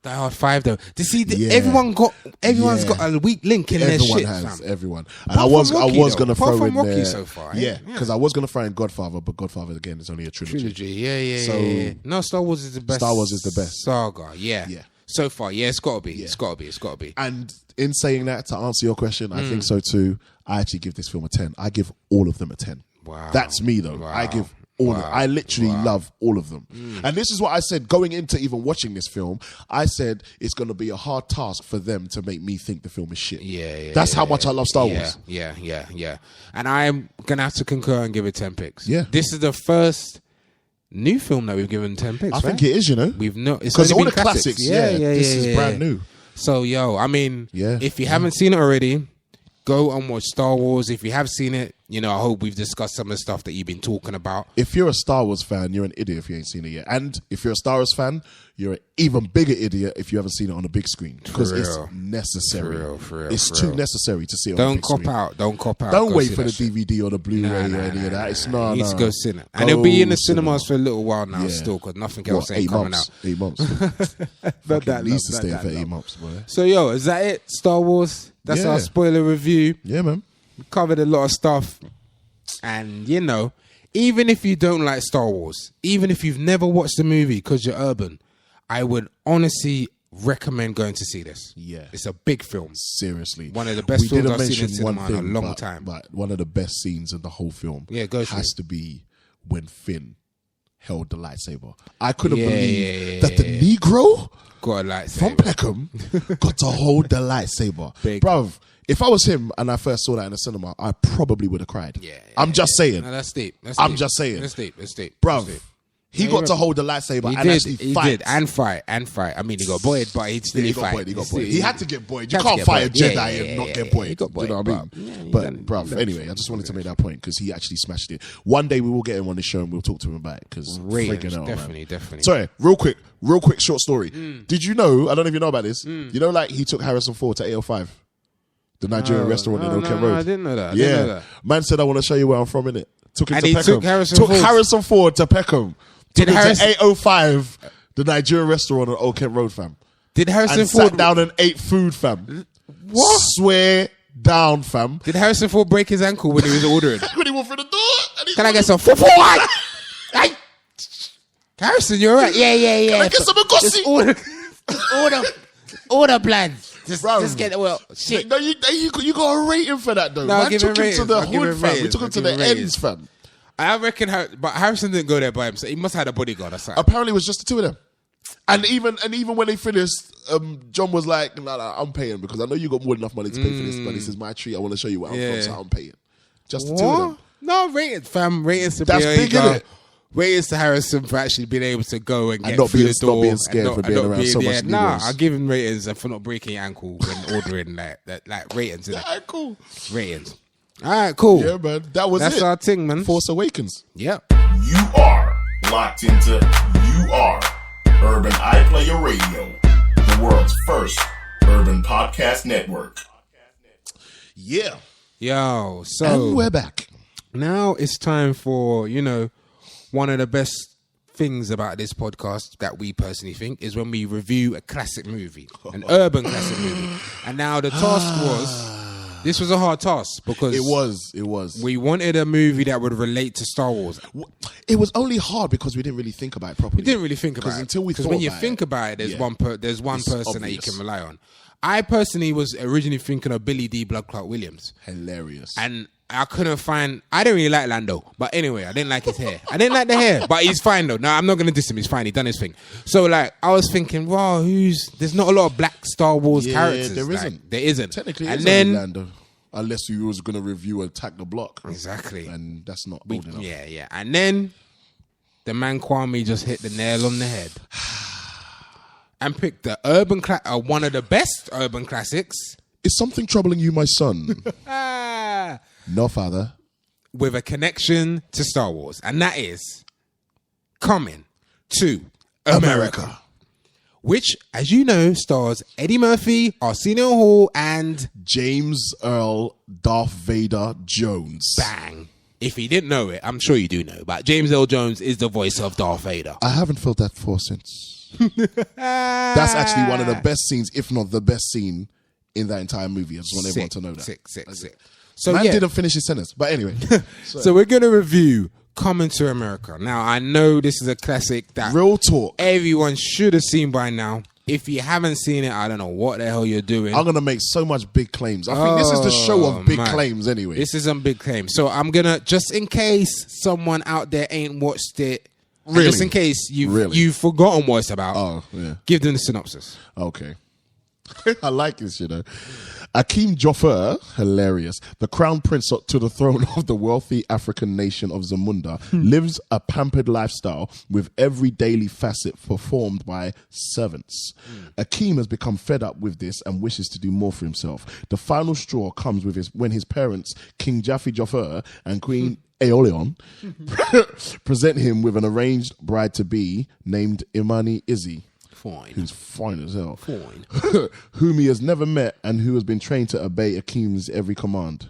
Die Hard 5 though. To see, everyone's got a weak link in their shit, fam. Everyone. And I was going to throw in Rocky there. so far. Yeah, because I was going to throw in Godfather, but Godfather again is only a trilogy. Yeah. No, Star Wars is the best. Star Wars is the best saga. Yeah. So far, it's got to be. Yeah. It's got to be. And in saying that, to answer your question, I think so too. I actually give this film a 10. I give all of them a 10. Wow. That's me though. Wow. I give all of them. I literally love all of them. And this is what I said going into even watching this film. I said it's going to be a hard task for them to make me think the film is shit. That's how much I love Star Wars. Yeah. And I'm going to have to concur and give it 10 picks. Yeah. This is the first new film that we've given 10 picks. I think it is, We've not. Because all the classics, this is brand new. So, I mean, if you haven't seen it already, go and watch Star Wars. If you have seen it, I hope we've discussed some of the stuff that you've been talking about. If you're a Star Wars fan, you're an idiot if you ain't seen it yet. And if you're a Star Wars fan, you're an even bigger idiot if you haven't seen it on a big screen. Because it's necessary. For real. It's too necessary to see it on a big screen. Don't cop out. Don't Go wait see for the shit. DVD or the Blu-ray or any of that. It's You need to go see it. And it'll be in the cinemas for a little while now Yeah. still, because nothing else ain't coming out. 8 months. Not that At least to long, stay not for that 8 long. months, boy. So, is that it? Star Wars? That's Yeah. our spoiler review. Yeah, man. We covered a lot of stuff. And, even if you don't like Star Wars, even if you've never watched the movie because you're urban, I would honestly recommend going to see this. Yeah. It's a big film. Seriously. One of the best films didn't I've seen in mention one cinema in a thing, long but- time. But one of the best scenes in the whole film has to be when Finn held the lightsaber. I couldn't believe that the Negro Got a lightsaber. from Peckham got to hold the lightsaber. Big. Bruv, if I was him and I first saw that in the cinema, I probably would have cried. I'm just saying. No, that's deep. I'm just saying. That's deep. Bruv, That's deep. he got to hold the lightsaber and actually fight. He did, and fight. I mean, he got buoyed, but he still He got fight. buoyed. He had to get buoyed. You Had to can't get fight a buoyed. Jedi and not get buoyed. He got Do you know buoyed, what I mean? But, bruv, anyway, I just wanted to make that point because he actually smashed it. One day we will get him on the show and we'll talk to him about it because freaking hell, definitely. Sorry, real quick, short story. Did you know, I don't know if you know about this, he took Harrison Ford to 805, the Nigerian restaurant in Old Kent Road. I didn't know that. Yeah. Man said, I want to show you where I'm from, innit? Took him And to he Peckham. took Harrison Took Ford. Harrison Ford to Peckham. Did Took him Harrison- to 805, the Nigerian restaurant on Old Kent Road, fam. Did Harrison And Ford sat down and ate food, fam. What? Swear down, fam. Did Harrison Ford break his ankle when he was ordering? When he walked through the door. Can I get some football? Hey, Harrison, you alright? Yeah. Can I get some Ngossi? Order plans. Bro. Just get shit. No, you got a rating for that though. No, I'll Man give took him him to ratings. the I'll give hood, him fam. We ratings. took him I'll to give the him ends, ratings. fam. I reckon, but Harrison didn't go there by himself. He must have had a bodyguard or something. Apparently, it was just the two of them. And even when they finished, John was like, "Nah, I'm paying because I know you got more than enough money to pay for this, but this is my treat. I want to show you what I'm from, so I'm paying." Just the two of them. No, ratings, fam. Ratings to That's big, innit? Ratings to Harrison for actually being able to go and get not through being- the door. not being scared and for being around so much Nah, Negroes. I'll give him ratings for not breaking your ankle when ordering like ratings. Innit? Alright, cool. Ratings. All right, cool. Yeah, man. That's That's it. our thing, man. Force Awakens. Yep. You are locked into Urban iPlayer Radio, the world's first urban podcast network. Yeah. Yo, so And we're back. now it's time for, one of the best things about this podcast that we personally think is when we review a classic movie, an urban classic movie. And now the task was, this was a hard task because It was. we wanted a movie that would relate to Star Wars. It was only hard because we didn't really think about it properly. We didn't really think about it. until we Because thought when you about think it, about it, there's yeah. one It's person that you obvious. can rely on. I personally was originally thinking of Billy D. Blood Clot Williams. Hilarious. And I couldn't find... I didn't really like Lando. But anyway, I didn't like his hair. I didn't like the hair. But he's fine, though. No, I'm not going to diss him. He's fine. He done his thing. So, I was thinking, wow, there's not a lot of black Star Wars characters. there isn't. There isn't. Technically, and it's then... only Lando. Unless you was going to review Attack the Block. Exactly. And that's not old enough. Yeah. And then the man Kwame just hit the nail on the head. And picked the one of the best urban classics. Is something troubling you, my son? Ah... No, father. with a connection to Star Wars, and that is Coming to America. Which, as you know, stars Eddie Murphy, Arsenio Hall, and James Earl Darth Vader Jones. bang. If you didn't know it, I'm sure you do know, but James Earl Jones is the voice of Darth Vader. I haven't felt that for since. That's actually one of the best scenes, if not the best scene in that entire movie. I just want everyone to know that. Sick. So Man yeah, didn't finish his sentence, but anyway. so we're going to review Coming to America. Now, I know this is a classic that Real talk. everyone should have seen by now. If you haven't seen it, I don't know what the hell you're doing. I'm going to make so much big claims. I think this is the show of big man. claims anyway. This is some big claims. So I'm going to, just in case someone out there ain't watched it, and Really? just in case Really? you've forgotten what it's about, Oh, yeah. give them the synopsis. Okay. I like this, Akeem Joffer, hilarious, the crown prince to the throne of the wealthy African nation of Zamunda, lives a pampered lifestyle with every daily facet performed by servants. Akeem has become fed up with this and wishes to do more for himself. The final straw comes with when his parents, King Jaffe Joffer and Queen Aeolion, present him with an arranged bride-to-be named Imani Izzy. Fine. Who's fine as hell. Fine. Whom he has never met and who has been trained to obey Akeem's every command.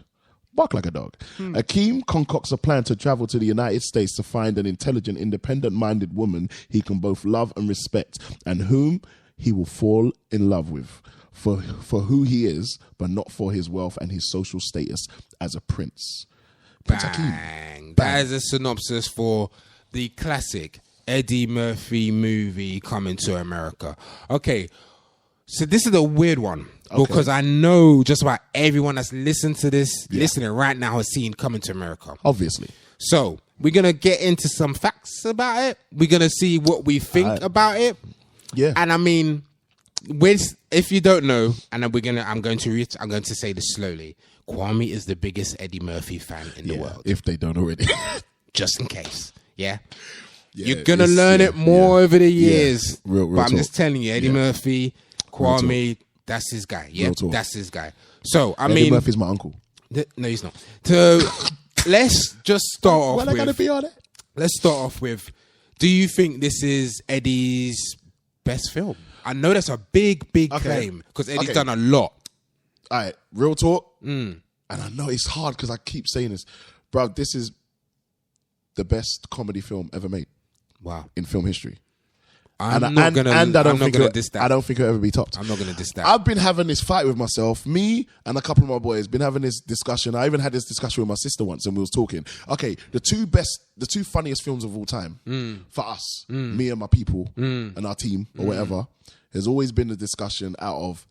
Bark like a dog. Akeem concocts a plan to travel to the United States to find an intelligent, independent-minded woman he can both love and respect, and whom he will fall in love with for who he is, but not for his wealth and his social status as a prince. Prince Akeem. Bang. That is a synopsis for the classic Eddie Murphy movie Coming to America. Okay, so this is a weird one because I know just about everyone that's listening to this, listening right now, has seen Coming to America. Obviously. So we're gonna get into some facts about it. We're gonna see what we think about it. Yeah. And I mean, if you don't know, and I'm going to say this slowly. Kwame is the biggest Eddie Murphy fan in the world. If they don't already. Just in case, yeah. Yeah, You're gonna learn it more over the years. Real but I'm talk. just telling you, Eddie Murphy, Kwame, that's his guy. Yeah, Real talk. that's his guy. So I Eddie mean, Murphy's my uncle. no, he's not. So let's just start off. Well, I gotta be on it. Let's start off with: do you think this is Eddie's best film? I know that's a big claim because Eddie's done a lot. All right, real talk. And I know it's hard because I keep saying this. Bro, this is the best comedy film ever made. Wow. In film history. I'm not gonna diss that. I don't think it'll ever be topped. I'm not gonna diss that. I've been having this fight with myself. Me and a couple of my boys been having this discussion. I even had this discussion with my sister once, and we was talking. Okay, the two funniest films of all time for us, me and my people and our team or whatever, has always been a discussion out of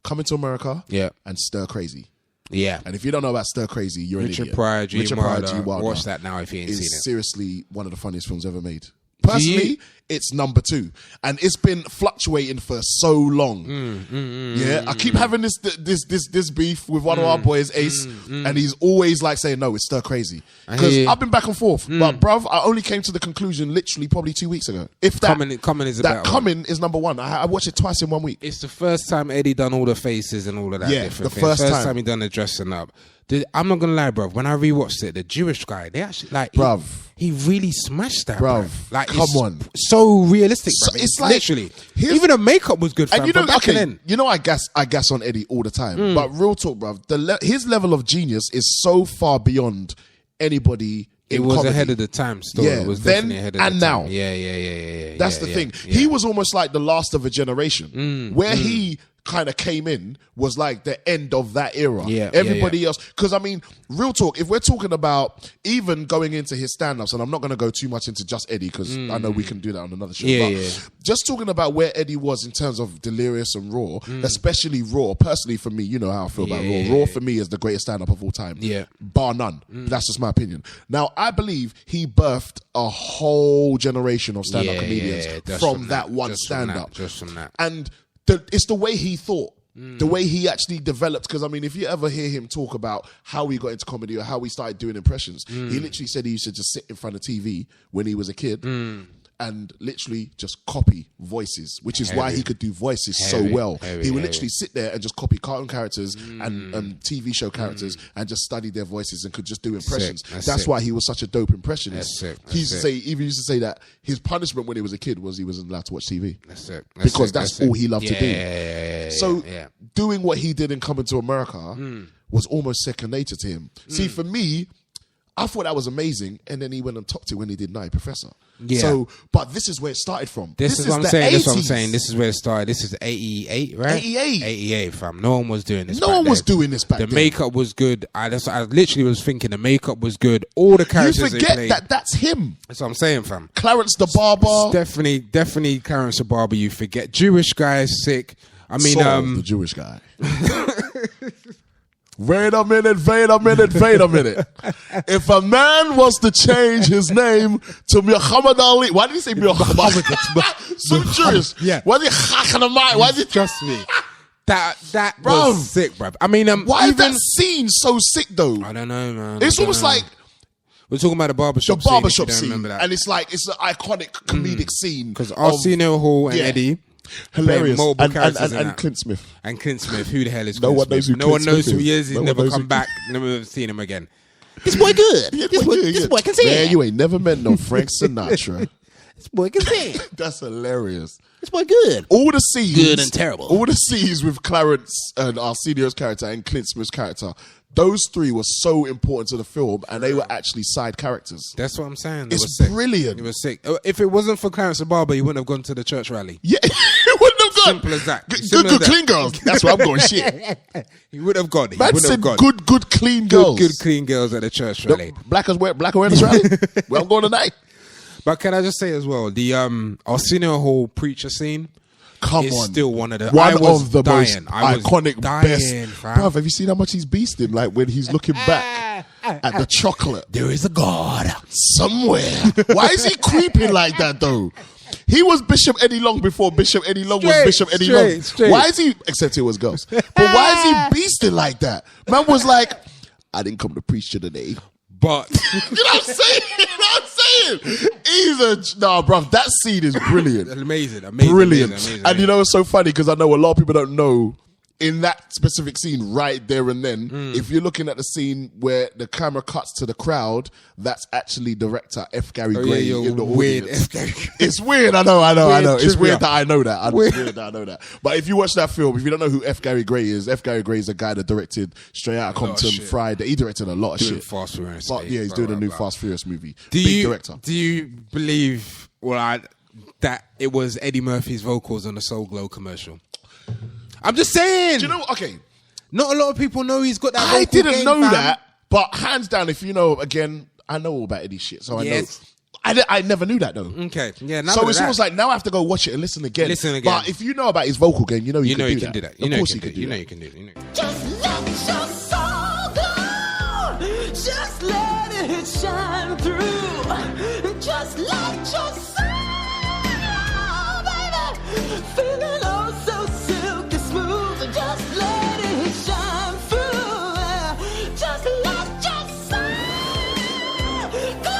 Coming to America and Stir Crazy. Yeah. And if you don't know about Stir Crazy, you're Richard an idiot. Pryor, G. Wilder. Wilder. Watch that now if you ain't seen It's it. seriously one of the funniest films ever made. Personally, it's number 2, and it's been fluctuating for so long. I keep having this beef with one of our boys, Ace, and he's always like saying, "No, it's Stir Crazy." Because I've been back and forth, but bruv, I only came to the conclusion literally probably 2 weeks ago. If that Coming is a better one. Coming is number 1. I watched it twice in 1 week. It's the first time Eddie done all the faces and all of that. Yeah, different the things. first time he done the dressing up. I'm not gonna lie, bruv. When I rewatched it, the Jewish guy, they actually like, bruv, he really smashed that, bruv. Like, Come on, so realistic, bruv. It's like, literally, even the makeup was good. Fam, and you know, I gas on Eddie all the time, but real talk, bruv. His level of genius is so far beyond anybody. It was comedy. ahead of the time still. Yeah, It was then definitely ahead of and the time. now. Yeah. That's the thing. Yeah. He was almost like the last of a generation. Where he kind of came in was like the end of that era. Everybody else, because I mean, real talk, if we're talking about even going into his stand-ups, and I'm not going to go too much into just Eddie because I know we can do that on another show, but just talking about where Eddie was in terms of Delirious and Raw, especially Raw, personally for me, you know how I feel about Raw. Raw for me is the greatest stand-up of all time, bar none. That's just my opinion. Now, I believe he birthed a whole generation of stand-up comedians from that one stand-up. Just from that. And it's the way he thought, the way he actually developed. Because I mean, if you ever hear him talk about how he got into comedy or how he started doing impressions, he literally said he used to just sit in front of TV when he was a kid and literally just copy voices, which is why he could do voices so well. He would literally sit there and just copy cartoon characters and TV show characters and just study their voices and could just do impressions. That's why he was such a dope impressionist. He used to say that his punishment when he was a kid was he wasn't allowed to watch TV. Because that's all he loved to do. So doing what he did in Coming to America was almost second nature to him. See, for me, I thought that was amazing, and then he went and topped it when he did Nutty Professor. So, but this is where it started from. This is what I'm saying. This is what I'm saying. This is where it started. This is 88, right? 88, fam. No one was doing this. No one was doing this back then. The makeup was good. I literally was thinking the makeup was good. All the characters you they forget played. that's him. That's what I'm saying, fam. Clarence the Barber. Definitely Clarence the Barber. You forget. Jewish guy is sick. I mean, the Jewish guy. Wait a minute. If a man was to change his name to Muhammad Ali, why did he say Muhammad? So curious. Yeah. Why is it Hakhanamai? Why is it? Trust me. That was sick, bruv. I mean, why is that scene so sick though? I don't know, man. It's almost like we're talking about the barbershop scene, and it's like it's an iconic comedic scene because Arsenio Hall and Eddie. Hilarious. And Clint Smith. And Clint Smith. Who the hell is no Clint one Smith? knows who No one knows who he is. He's never come back. Never seen him again. This boy good. This boy can sing. Man, you ain't never met no Frank Sinatra. This boy can sing. That's hilarious. This boy good. All the scenes. Good and terrible. All the scenes with Clarence and Arsenio's character and Clint Smith's character. Those three were so important to the film, and they were actually side characters. That's what I'm saying. It's brilliant. It was sick. If it wasn't for Clarence the Barber, he wouldn't have gone to the church rally. Yeah, he wouldn't have gone. Simple as that. Good, clean girls. That's where I'm going. Shit. He would have gone. Man said good, clean girls. Good, clean girls at the church rally. Black awareness rally. Where I'm going tonight. But can I just say as well, the Arsenio Hall preacher scene. It's still one of the most iconic, best. Bruv, have you seen how much he's beasting? Like when he's looking back at the chocolate. There is a God somewhere. Why is he creeping like that though? He was Bishop Eddie Long before Bishop Eddie Long was Bishop Eddie Long. Why is he, except it was girls, but why is he beasting like that? Man was like, I didn't come to preach today. But you know what I'm saying? Bruv, that scene is brilliant. Amazing. Brilliant. And you know, it's so funny because I know a lot of people don't know in that specific scene right there and then, if you're looking at the scene where the camera cuts to the crowd, that's actually director F. Gary Gray in the audience. It's weird, I know. It's weird that I know that. But if you watch that film, if you don't know who F. Gary Gray is a guy that directed Straight Outta Compton, Friday. He directed a lot of shit. Fast Furious. But yeah, he's doing a new Fast Furious movie. Big director. Do you believe, that it was Eddie Murphy's vocals on the Soul Glow commercial. I'm just saying. Do you know? Okay, not a lot of people know he's got that. I vocal didn't game, know fam. that, but hands down, if you know, again, I know all about Eddie shit, so I know. I never knew that though. Okay, yeah. So it's almost like now I have to go watch it and listen again. But if you know about his vocal game, you know you can do that. Of course you can do that. You know you can do it. Just let your soul go. Just let it shine through. Just let your soul, baby, feeling oh so silky smooth. Just let it shine through. Just let your soul go.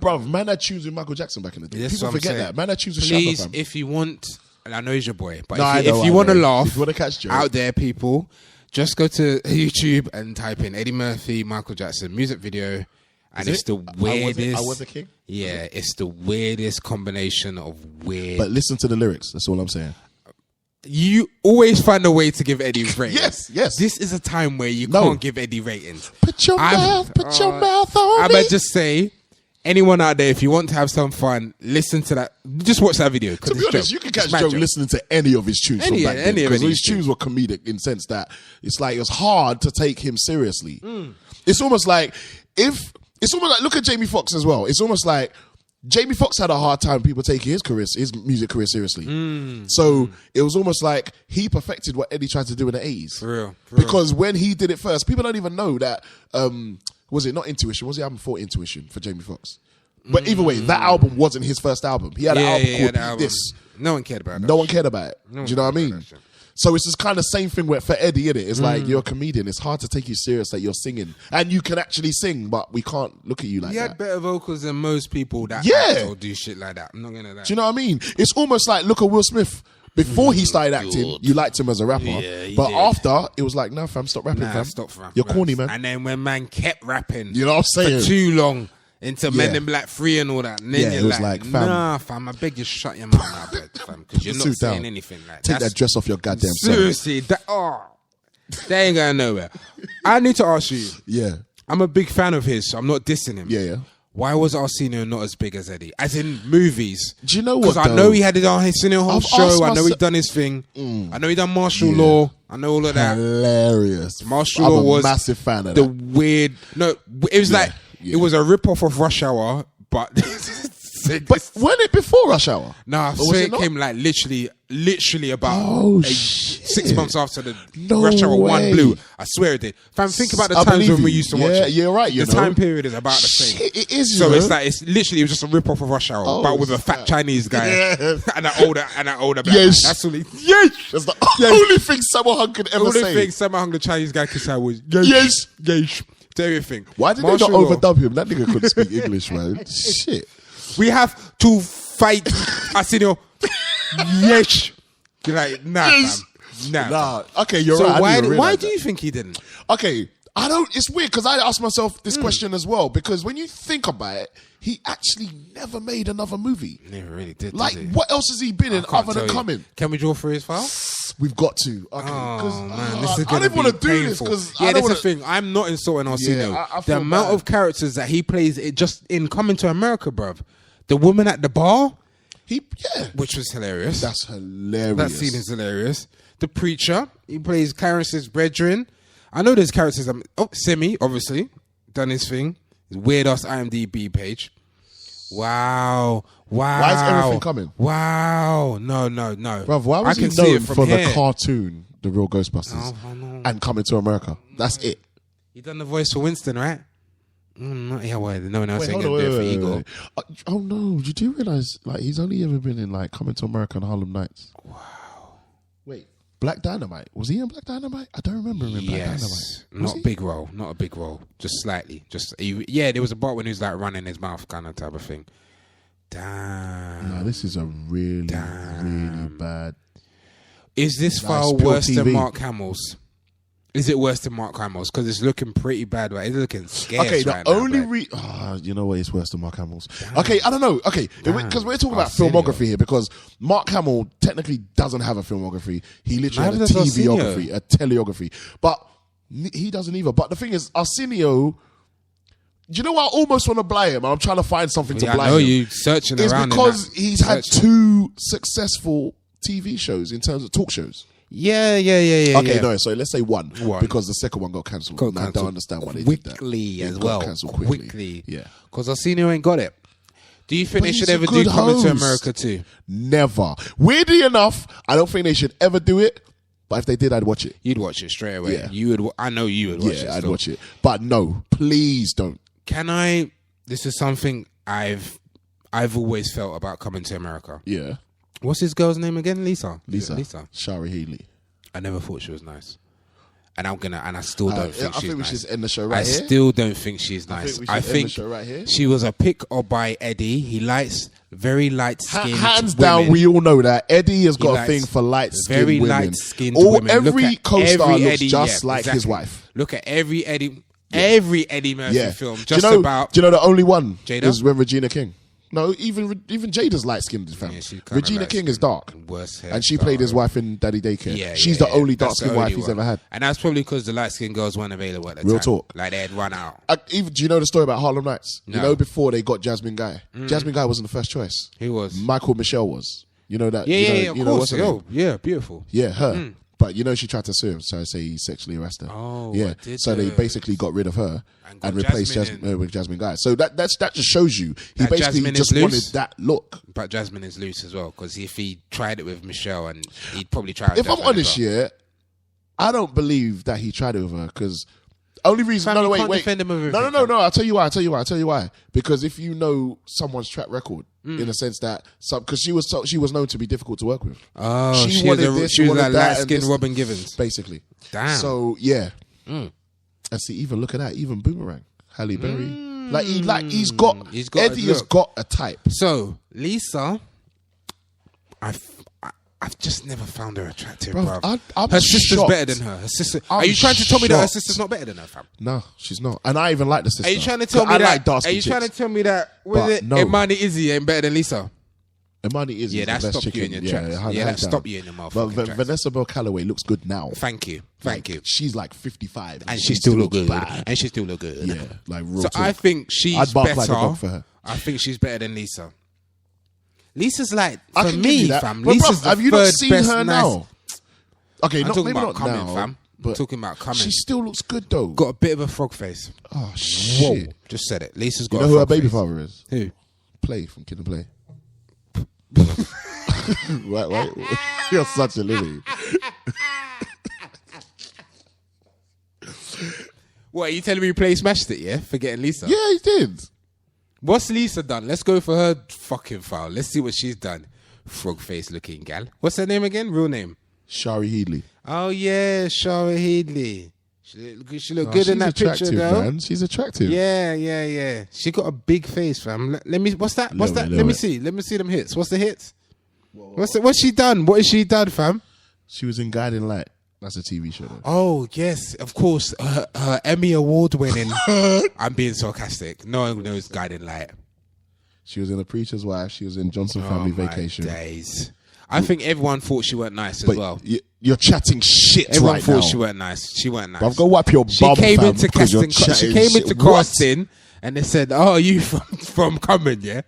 Bruv, man had tunes with Michael Jackson back in the day. Yes, People forget that. Man had tunes with Please, Shabba, fam. if you want, and I know he's your boy, but No, if you want to laugh, if you want to catch jokes, out there, people, just go to YouTube and type in Eddie Murphy, Michael Jackson music video, and it's the weirdest. I was a king. Yeah, it's the weirdest combination of weird. But listen to the lyrics. That's all I'm saying. You always find a way to give Eddie ratings. Yes. This is a time where you can't give Eddie ratings. Put your mouth on I me. might just say, anyone out there, if you want to have some fun, listen to that. Just watch that video. To be honest, you can catch Joe listening to any of his tunes from back then. Because his tunes were comedic in the sense that it's like it was hard to take him seriously. It's almost like look at Jamie Foxx as well. It's almost like Jamie Foxx had a hard time people taking his music career seriously. So it was almost like he perfected what Eddie tried to do in the 80s. For real. Because when he did it first, people don't even know that, was it not Intuition? Was the album for Intuition for Jamie Foxx? But either way, that album wasn't his first album. He had an album called This. No one cared about that. No one cared about it. Do you know what I mean? So it's this kind of same thing for Eddie, innit? It's like you're a comedian. It's hard to take you serious that you're singing. And you can actually sing, but we can't look at you like He that. had better vocals than most people that act or do shit like that. I'm not gonna lie. Do you know what I mean? It's almost like, look at Will Smith. Before he started acting, you liked him as a rapper. But after, it was like, no, fam, stop rapping, fam. Stop, fam. You're corny, man. And then when man kept rapping, you know what I'm saying? For too long, into Men in Black 3 and all that. And then you're it was like, fam. Nah, fam, I beg you shut your mouth now, fam, because you're not saying anything like that. Take that dress off your goddamn self. Seriously, that ain't going nowhere. I need to ask you. Yeah. I'm a big fan of his, so I'm not dissing him. Yeah. Why was Arsenio not as big as Eddie? As in movies. Do you know what? Because I know he had it on his whole show. I know he done his thing. I know he done martial law. I know all of that. Hilarious. Martial law was a massive fan of the that. weird. No, it was like it was a rip off of Rush Hour, but. But when it before Rush Hour? Nah, I swear it came like literally about 6 months after the Rush Hour 1 Blue. I swear it did. Fam, think about the times when we used to watch it. Yeah, you're right. The time period is about the same. Shit, it is. So it's like it was just a rip off of Rush Hour, but with a fat Chinese guy and an older black. Yes, that's only That's the only thing Sammo Hung could ever say. The only thing Sammo Hung, the Chinese guy, could say was yes. To everything. Why did they not overdub him? That nigga couldn't speak English, man. Shit. We have to fight Arsenio. Yes. You're like, nah, fam. Nah. Okay, you're so right. Why do you think he didn't? Okay, I don't. It's weird because I asked myself this question as well. Because when you think about it, he actually never made another movie. Never really did. Like, did he? what else has he been in other than Coming? Can we draw through his file? We've got to. Okay. Oh man, this is I didn't want to do this because that's the thing. I'm not insulting Arsenio. The amount of characters that he plays, it just in Coming to America, bruv. The woman at the bar, which was hilarious. That's hilarious. That scene is hilarious. The preacher, he plays Clarence's brethren. I know there's characters. Simi, obviously, done his thing. His weird ass IMDb page. Wow. Why is everything coming? Wow. No. Bruv, why was he known for the cartoon, The Real Ghostbusters, and Coming to America? That's it. He done the voice for Winston, right? No one else ain't gonna do it for Igor. Oh no! You do realize he's only ever been in Coming to America and Harlem Nights. Wow. Wait, Black Dynamite, was he in Black Dynamite? I don't remember him in Black Dynamite. Not a big role, just slightly. There was a part when he was running his mouth kind of type of thing. Damn. No, this is a really bad. Is this file worse than Mark Hamill's? Is it worse than Mark Hamill's? Because it's looking pretty bad, right? It's looking scarce. Okay, the only you know what? It's worse than Mark Hamill's. Damn. Okay, I don't know. Okay, because we're talking about filmography here. Because Mark Hamill technically doesn't have a filmography. He literally had a TVography, a teleography, but he doesn't either. But the thing is, Arsenio, you know what? I almost want to blight him. I'm trying to find something to Yeah, blight I know him. you searching It's around. because in that. he's had Searching. 2 successful TV shows in terms of talk shows. Yeah. Okay, yeah. no, so let's say one One. because the second one got cancelled. Got And I don't cancelled understand why they did that. quickly as It got well. cancelled quickly. Yeah. Because Arsenio ain't got it. Do you think But they he's should a ever do good Coming to host. America too? Never. Weirdly enough, I don't think they should ever do it. But if they did, I'd watch it. You'd watch it straight away. Yeah. You would. I know you would watch it. Yeah, I'd still. watch it. But no, please don't. Can I? This is something I've always felt about Coming to America. Yeah. What's his girl's name again? Lisa. Lisa. Lisa. Shari Healy. I never thought she was nice. And I still don't think I she's think we nice. should end the show right I here. still don't think she's I nice. think we should end the show right here. she was a pick or by Eddie. He likes very light-skinned Hands women. down, we all know that Eddie has got a likes thing for light-skinned very women. light-skinned women. Look Every at co-star every looks Eddie, just yeah, like his exactly. wife. Look at every Eddie Murphy Yeah. film. Do Just you know, about Do you know the only one Jada? is when Regina King? No, even Jada's light-skinned, fam. Yeah, she's kinda Regina King is dark. and worse hair, And she played his dark. wife in Daddy Daycare. Yeah, She's yeah, the only That's dark-skinned the wife only he's one. ever had. And that's probably because the light-skinned girls weren't available at the Real time. talk. Like they had run out. Even, do you know the story about Harlem Nights? No. You know, before they got Jasmine Guy. Jasmine Guy wasn't the first choice. Who was? Michael Michelle was. You know that? Yeah, you know, yeah, of you know, course. what's her name? Oh, yeah, beautiful. Yeah, her. But you know, she tried to sue him, so I say he sexually harassed her. Oh, yeah. I did So they know. basically got rid of her And and got replaced Jasmine Jasmine with Jasmine Guy. So that just shows you he That basically Jasmine just is wanted loose? that look. But Jasmine is loose as well because if he tried it with Michelle, and he'd probably try. With If I'm Jasmine as honest, well. yeah, I don't believe that he tried it with her because only reason. Fam, No, you wait, can't wait. defend him with No. everything, fam. I'll tell you why. Because if you know someone's track record, in a sense that, because she was known to be difficult to work with. Oh, She wanted this, she was wanted like that, light and skinned this. Robin Givens. Basically. Damn. So yeah. And see, even look at that, even Boomerang, Halle Berry. He's got He's got a Eddie has look. got a type. So Lisa, I've just never found her attractive, Bro, bro. I'm Her sister's shocked. better than her. Her sister. I'm Are you trying to tell me that her shocked. sister's not better than her, fam? No, she's not. And I even like the sister. Are you trying to tell me I that? like dark Are you skin trying to chicks. tell me that? Was But it no. Imani Izzy ain't better than Lisa? Imani is Yeah, the that best stopped you chicken. in your tracks. hands Yeah, that down. stopped you in your motherfucking But tracks. Vanessa Bell Calloway looks good now. Thank you. She's like 55, And she still look looks good. bad. And she still look good. Yeah, like real So talk. I think she's I'd bark better. like a dog for her. I think she's better than Lisa. Lisa's like, I for can give me, you that. fam. But Lisa's bruv, the have you not third seen best her nice- now? Okay, I'm not, talking maybe about not coming, now, fam. I'm but talking about coming. she still looks good though. got a bit of a frog face. Oh Whoa, shit! just said it. Lisa's You got know a who her frog baby face. father is? Who? Play from Kid and Play. Wait. You're such a lily. What, are you telling me Play smashed it, yeah? Forgetting Lisa? Yeah, he did. What's Lisa done? Let's go for her fucking file. Let's see what she's done. Frog face looking gal. What's her name again? Real name? Shari Healy. Oh, yeah, Shara Headley. She look good in that picture, though. Man. She's attractive. Yeah. She got a big face, fam. Let me. What's that? Little Let bit. me see. Let me see them hits. What's the hits? What's she done? What has she done, fam? She was in Guiding Light. That's a TV show. Though. Oh yes, of course. Her Emmy award winning. I'm being sarcastic. No one knows Guiding Light. She was in The Preacher's Wife. She was in Johnson Family Oh, my Vacation. days. I think everyone thought she weren't nice as But well. you're chatting shit Everyone right thought now. she weren't nice. She weren't nice. Bruv, go wipe your She bum, came fam, into 'cause you're casting. She chatting came shit. into What? casting, and they said, "Oh, you from Coming, yeah?"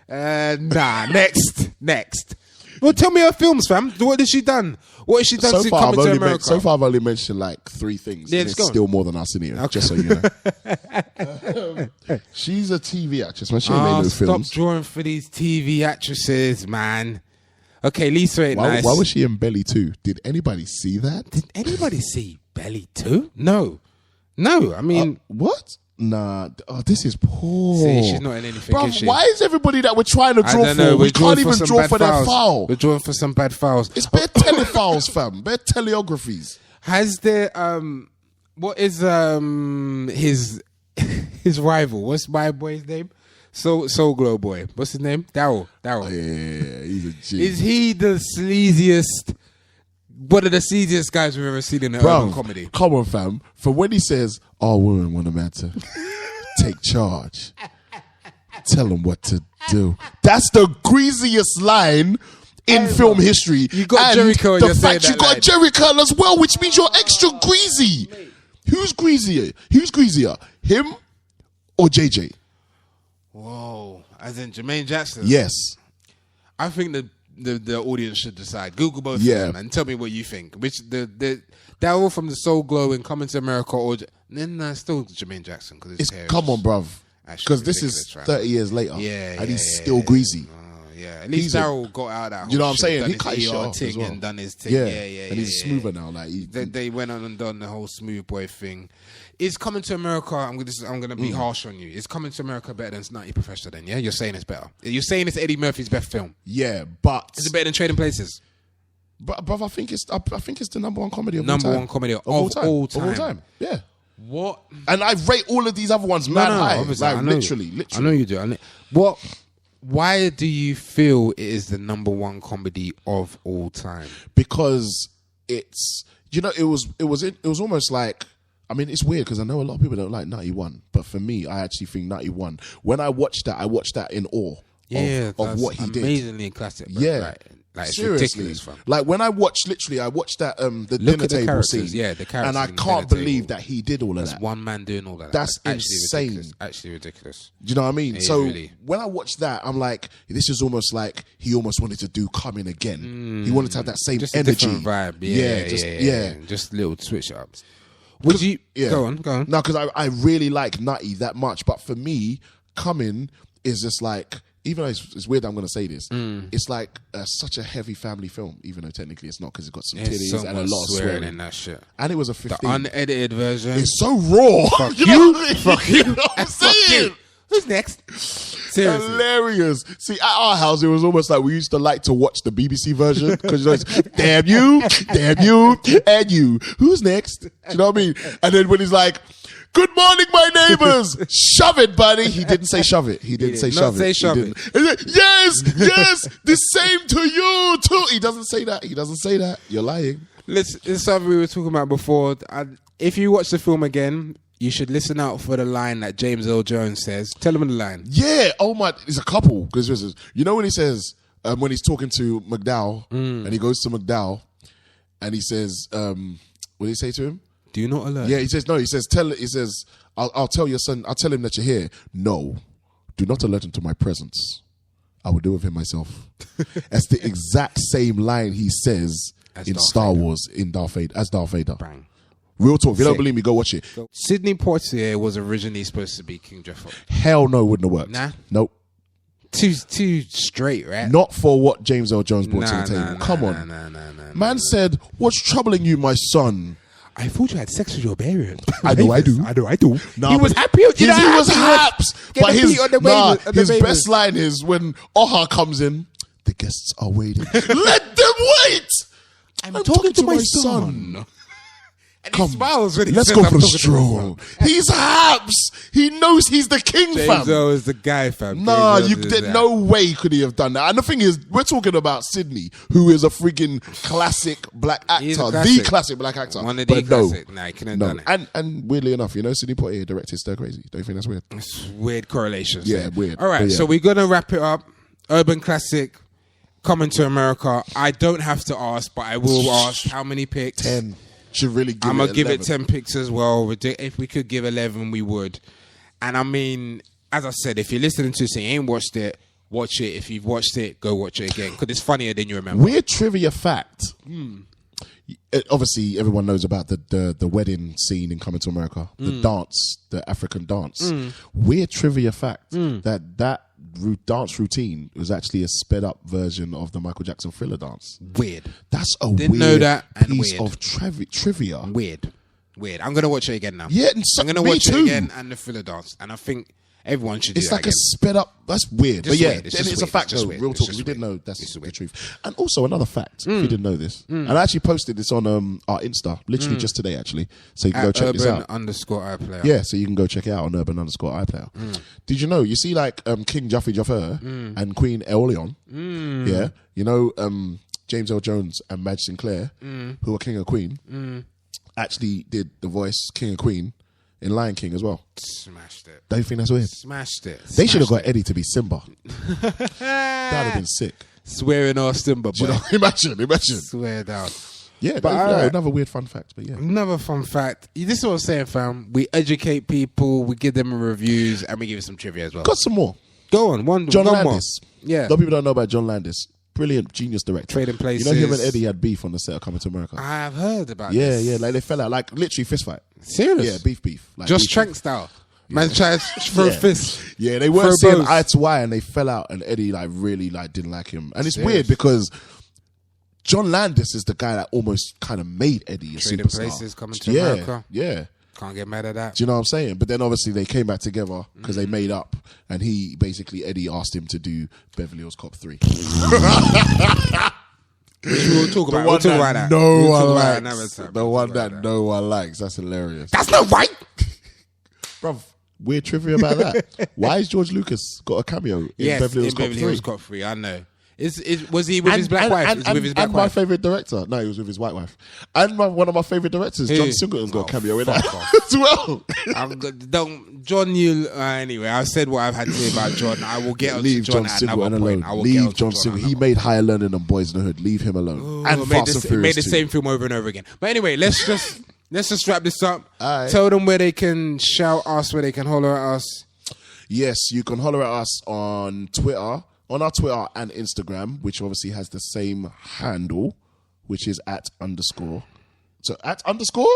Nah. Next. Well, tell me her films, fam. What has she done? What has she done So since far, Coming to America? so far, I've only mentioned like 3 things. Yeah, and let's it's go. still more than us in here, just so you know. She's a TV actress, man. She ain't made no stop films. drawing for these TV actresses, man. Okay, Lisa ain't nice. Why was she in Belly 2? Did anybody see that? Did anybody see Belly 2? No. I mean, What? Nah. Oh, this is poor. see, she's not in anything, Bruv, is she? why is everybody that we're trying to I draw don't know. for, We're we drawing can't even some draw bad for their fouls. foul? We're drawing for some bad fouls. It's bare telefouls, fam. Bare teleographies. Has there what is his rival? What's my boy's name? Soul Glow boy. What's his name? Daryl. Yeah, he's a G. Is he the sleaziest? One of the sleaziest guys we've ever seen in an urban comedy. Come on, fam. For when he says, all women want a man to take charge, tell them what to do. That's the greasiest line in film history. You got and Jerry Curl, the you're fact saying you that got line. Jerry Curl as well, which means you're extra greasy. Who's greasier? Him or JJ? Whoa, as in Jermaine Jackson? Yes. I think the audience should decide. Google both of them and tell me what you think. Which they're all from the Soul Glow and Coming to America, or then still Jermaine Jackson because It's come on, bruv. Because this is 30 years later, and he's still greasy. Yeah, at least Daryl got out that. You know what I'm saying? He cut his shit off as well. and done his thing. Yeah, and he's smoother now. Like they went on and done the whole smooth boy thing. Is Coming to America? I'm gonna be harsh on you. Is Coming to America better than Nutty Professor? Then you're saying it's better. You're saying it's Eddie Murphy's best film. Yeah, but is it better than Trading Places? But I think it's the number one comedy of number all time. one comedy of all time. Of all time. Yeah. What? And I rate all of these other ones mad high. Obviously, like literally. I know you do. What? Why do you feel it is the number one comedy of all time? Because it's it was almost like, I mean, it's weird because I know a lot of people don't like 91, but for me, I actually think 91. When I watched that in awe of what he did. Amazingly classic. Bro. Yeah. Like it's seriously, ridiculous, fam. Like when I watched that the dinner table scene, the characters, and I can't believe that he did all of that. One man doing all of that. That's insane. Ridiculous. Actually ridiculous. Do you know what I mean? It so really. When I watched that, I'm like, this is almost like he almost wanted to do Coming again. He wanted to have that same just energy, a different vibe. Yeah, just little switch ups. Would you? Yeah. Go on. No, because I really like Nutty that much, but for me, Coming is just like. Even though it's weird that I'm going to say this, it's like such a heavy family film, even though technically it's not because it's got some titties and a lot of swearing in that shit. And it was a 15. The unedited version. It's so raw. Fuck you. Fuck you. You know what I'm saying? Who's next? Seriously. Hilarious. See, at our house, it was almost like we used to like to watch the BBC version because it's damn you, and you. Who's next? You know what I mean? And then when he's like, good morning, my neighbors. Shove it, buddy. He didn't say shove it. He didn't say shove it. Yes, the same to you too. He doesn't say that. You're lying. It's something we were talking about before. If you watch the film again, you should listen out for the line that James Earl Jones says. Tell him the line. Yeah. Oh my. There's a couple. Because when he says when he's talking to McDowell and he goes to McDowell and he says, what did he say to him? Do you not alert? Yeah, he says no. He says, I'll tell your son. I'll tell him that you're here. No, do not alert him to my presence. I will deal with him myself. That's the exact same line he says in Star Wars in Darth Vader. Bang. Real talk. If you don't believe me, go watch it. Sidney Poitier was originally supposed to be King Jaffa. Hell no, wouldn't have worked. Nah. Nope. Too straight, right? Not for what James Earl Jones brought to the table. Come on. Man said, what's troubling you, my son? I thought you had sex with your parents. I know I do. Nah, he was happy. He was haps. But his best line is when Oha comes in, the guests are waiting. Let them wait. I'm talking to my son. And Come, he smiles when he let's says, go for a stroll. He's haps. He knows he's the king, James fam. Earl is the guy, fam. Nah, no way could he have done that. And the thing is, we're talking about Sidney, who is a freaking classic black actor, the classic black actor. One of the classic. Nah, he couldn't have done it. And weirdly enough, Sidney Poitier directed Stir Crazy. Don't you think that's weird? It's weird correlations. Yeah, weird. All right, so we're gonna wrap it up. Urban classic, Coming to America. I don't have to ask, but I will ask how many picks. 10. Should really give I'm it gonna give 11. it 10 picks as well. If we could give 11, we would. And I mean, as I said, if you're listening to this and you ain't watched it, watch it. If you've watched it, go watch it again because it's funnier than you remember. Weird trivia fact. Obviously, everyone knows about the wedding scene in Coming to America, the dance, the African dance. Weird trivia fact that dance routine was actually a sped up version of the Michael Jackson Thriller dance. Weird. That's a Didn't weird know that, and piece weird. of trivia. Weird. I'm gonna watch it again now. Yeah, and I'm gonna me watch too. it again and the Thriller dance, and I think everyone should do It's that like again. a sped up. That's weird. Just but yeah, weird. It's and just it's a weird. fact It's just though. weird. Real It's talk. just We didn't weird. know that's It's the weird. truth. And also another fact, if you didn't know this, and I actually posted this on our Insta literally just today actually, so you can go check this out. _iPlayer. Yeah, so you can go check it out on Urban_iPlayer. Did you know? You see, like King Jaffer and Queen Eolion. Yeah, James Earl Jones and Madge Sinclair, who are King and Queen, actually did the voice King and Queen in Lion King as well. Smashed it. Don't you think that's weird? Smashed it. They should have got Eddie to be Simba. That'd have been sick. Swearing off Simba, boy. Do you know? Imagine. Swear down. Yeah, But another weird fun fact. But yeah, another fun fact. This is what I'm saying, fam. We educate people, we give them reviews, and we give them some trivia as well. got some more. Go on, John one Landis. more. Yeah. A lot of people don't know about John Landis. Brilliant, genius director. Trading Places. You know him and Eddie had beef on the set of Coming to America. I have heard about this. Yeah, like they fell out, like literally fist fight. Serious? Yeah, beef. Like Just beef. Trank style. Man tried to throw fists. Yeah, they weren't Throw seeing bows. eye to eye, and they fell out. And Eddie like really like didn't like him. And it's weird because John Landis is the guy that almost kind of made Eddie a Trading superstar. Places, Coming to America. Yeah. Can't get mad at that. Do you know what I'm saying? But then obviously they came back together because they made up, and Eddie asked him to do Beverly Hills Cop 3. We'll talk about that. The We'll talk about that. no We'll one talk about likes. it another time. The one that no one likes. That's hilarious. That's not right. Bruv, weird trivia about that. Why has George Lucas got a cameo in Beverly Hills Cop 3? Hills Cop 3. I know. Was he with his black wife? Is he with his black and my wife? favourite director. No, he was with his white wife. And one of my favourite directors, Who? John Singleton's got a cameo in fuck that off. as well. John, anyway, I've said what I've had to say about John. I will get on to Leave John John at Singleton another point. alone. I will Leave get on to John Singleton. at He another made Higher Learning and Boys in the Hood. Leave him alone. point. And Fast and Furious made the 2. same film over and over again. But anyway, let's just wrap this up. All right. Tell them where they can shout us, where they can holler at us. Yes, you can holler at us on Twitter, on our Twitter and Instagram, which obviously has the same handle, which is @_. So @_?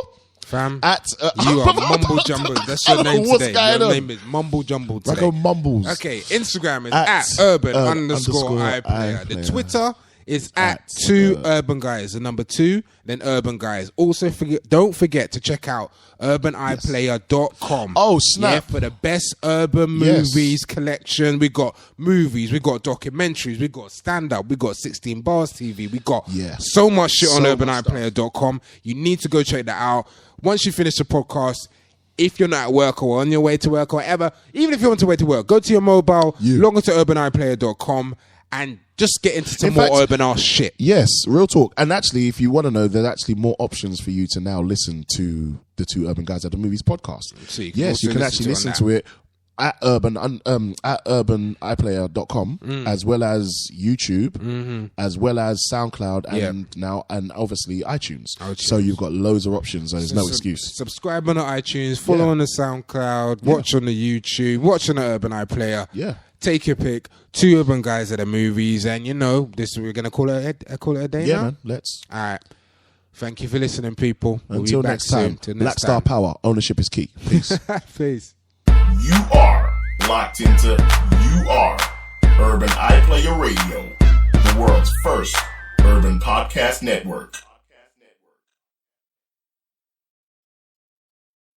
Fam, At you are mumble jumble. That's your I don't name know what's today. going Your on. name is mumble jumble today. Like a mumbles. Okay, Instagram is At @urban_. _iPlayer. iPlayer. The Twitter is @2urbanguys, the number 2, then urban guys. Also, don't forget to check out urbaniplayer.com. Oh, snap. Yeah, for the best urban Yes. movies collection. We got movies, we got documentaries, we got stand-up, we got 16 Bars TV, we got so much shit on So much urbaniplayer.com. You need to go check that out. Once you finish the podcast, if you're not at work or on your way to work or whatever, even if you're on your way to work, go to your mobile, log on to urbaniplayer.com and just get into some more urban ass shit. Yes, real talk. And actually, if you want to know, there's actually more options for you to now listen to the Two Urban Guys at the Movies podcast. So you can Yes, also you can actually listen on to it at urbaniplayer.com as well as YouTube, as well as SoundCloud and obviously iTunes. So you've got loads of options and there's no excuse. Subscribe on the iTunes, follow on the SoundCloud, watch on the YouTube, watch on the Urban iPlayer. Yeah. Take your pick. Two Urban Guys at the Movies, and we're gonna call it a day Yeah, now. man. Let's. All right. Thank you for listening, people. Until we'll be back next time. soon. Black Star Power. Ownership is key. Peace. Peace. You are locked into Urban iPlayer Radio, the world's first urban podcast network.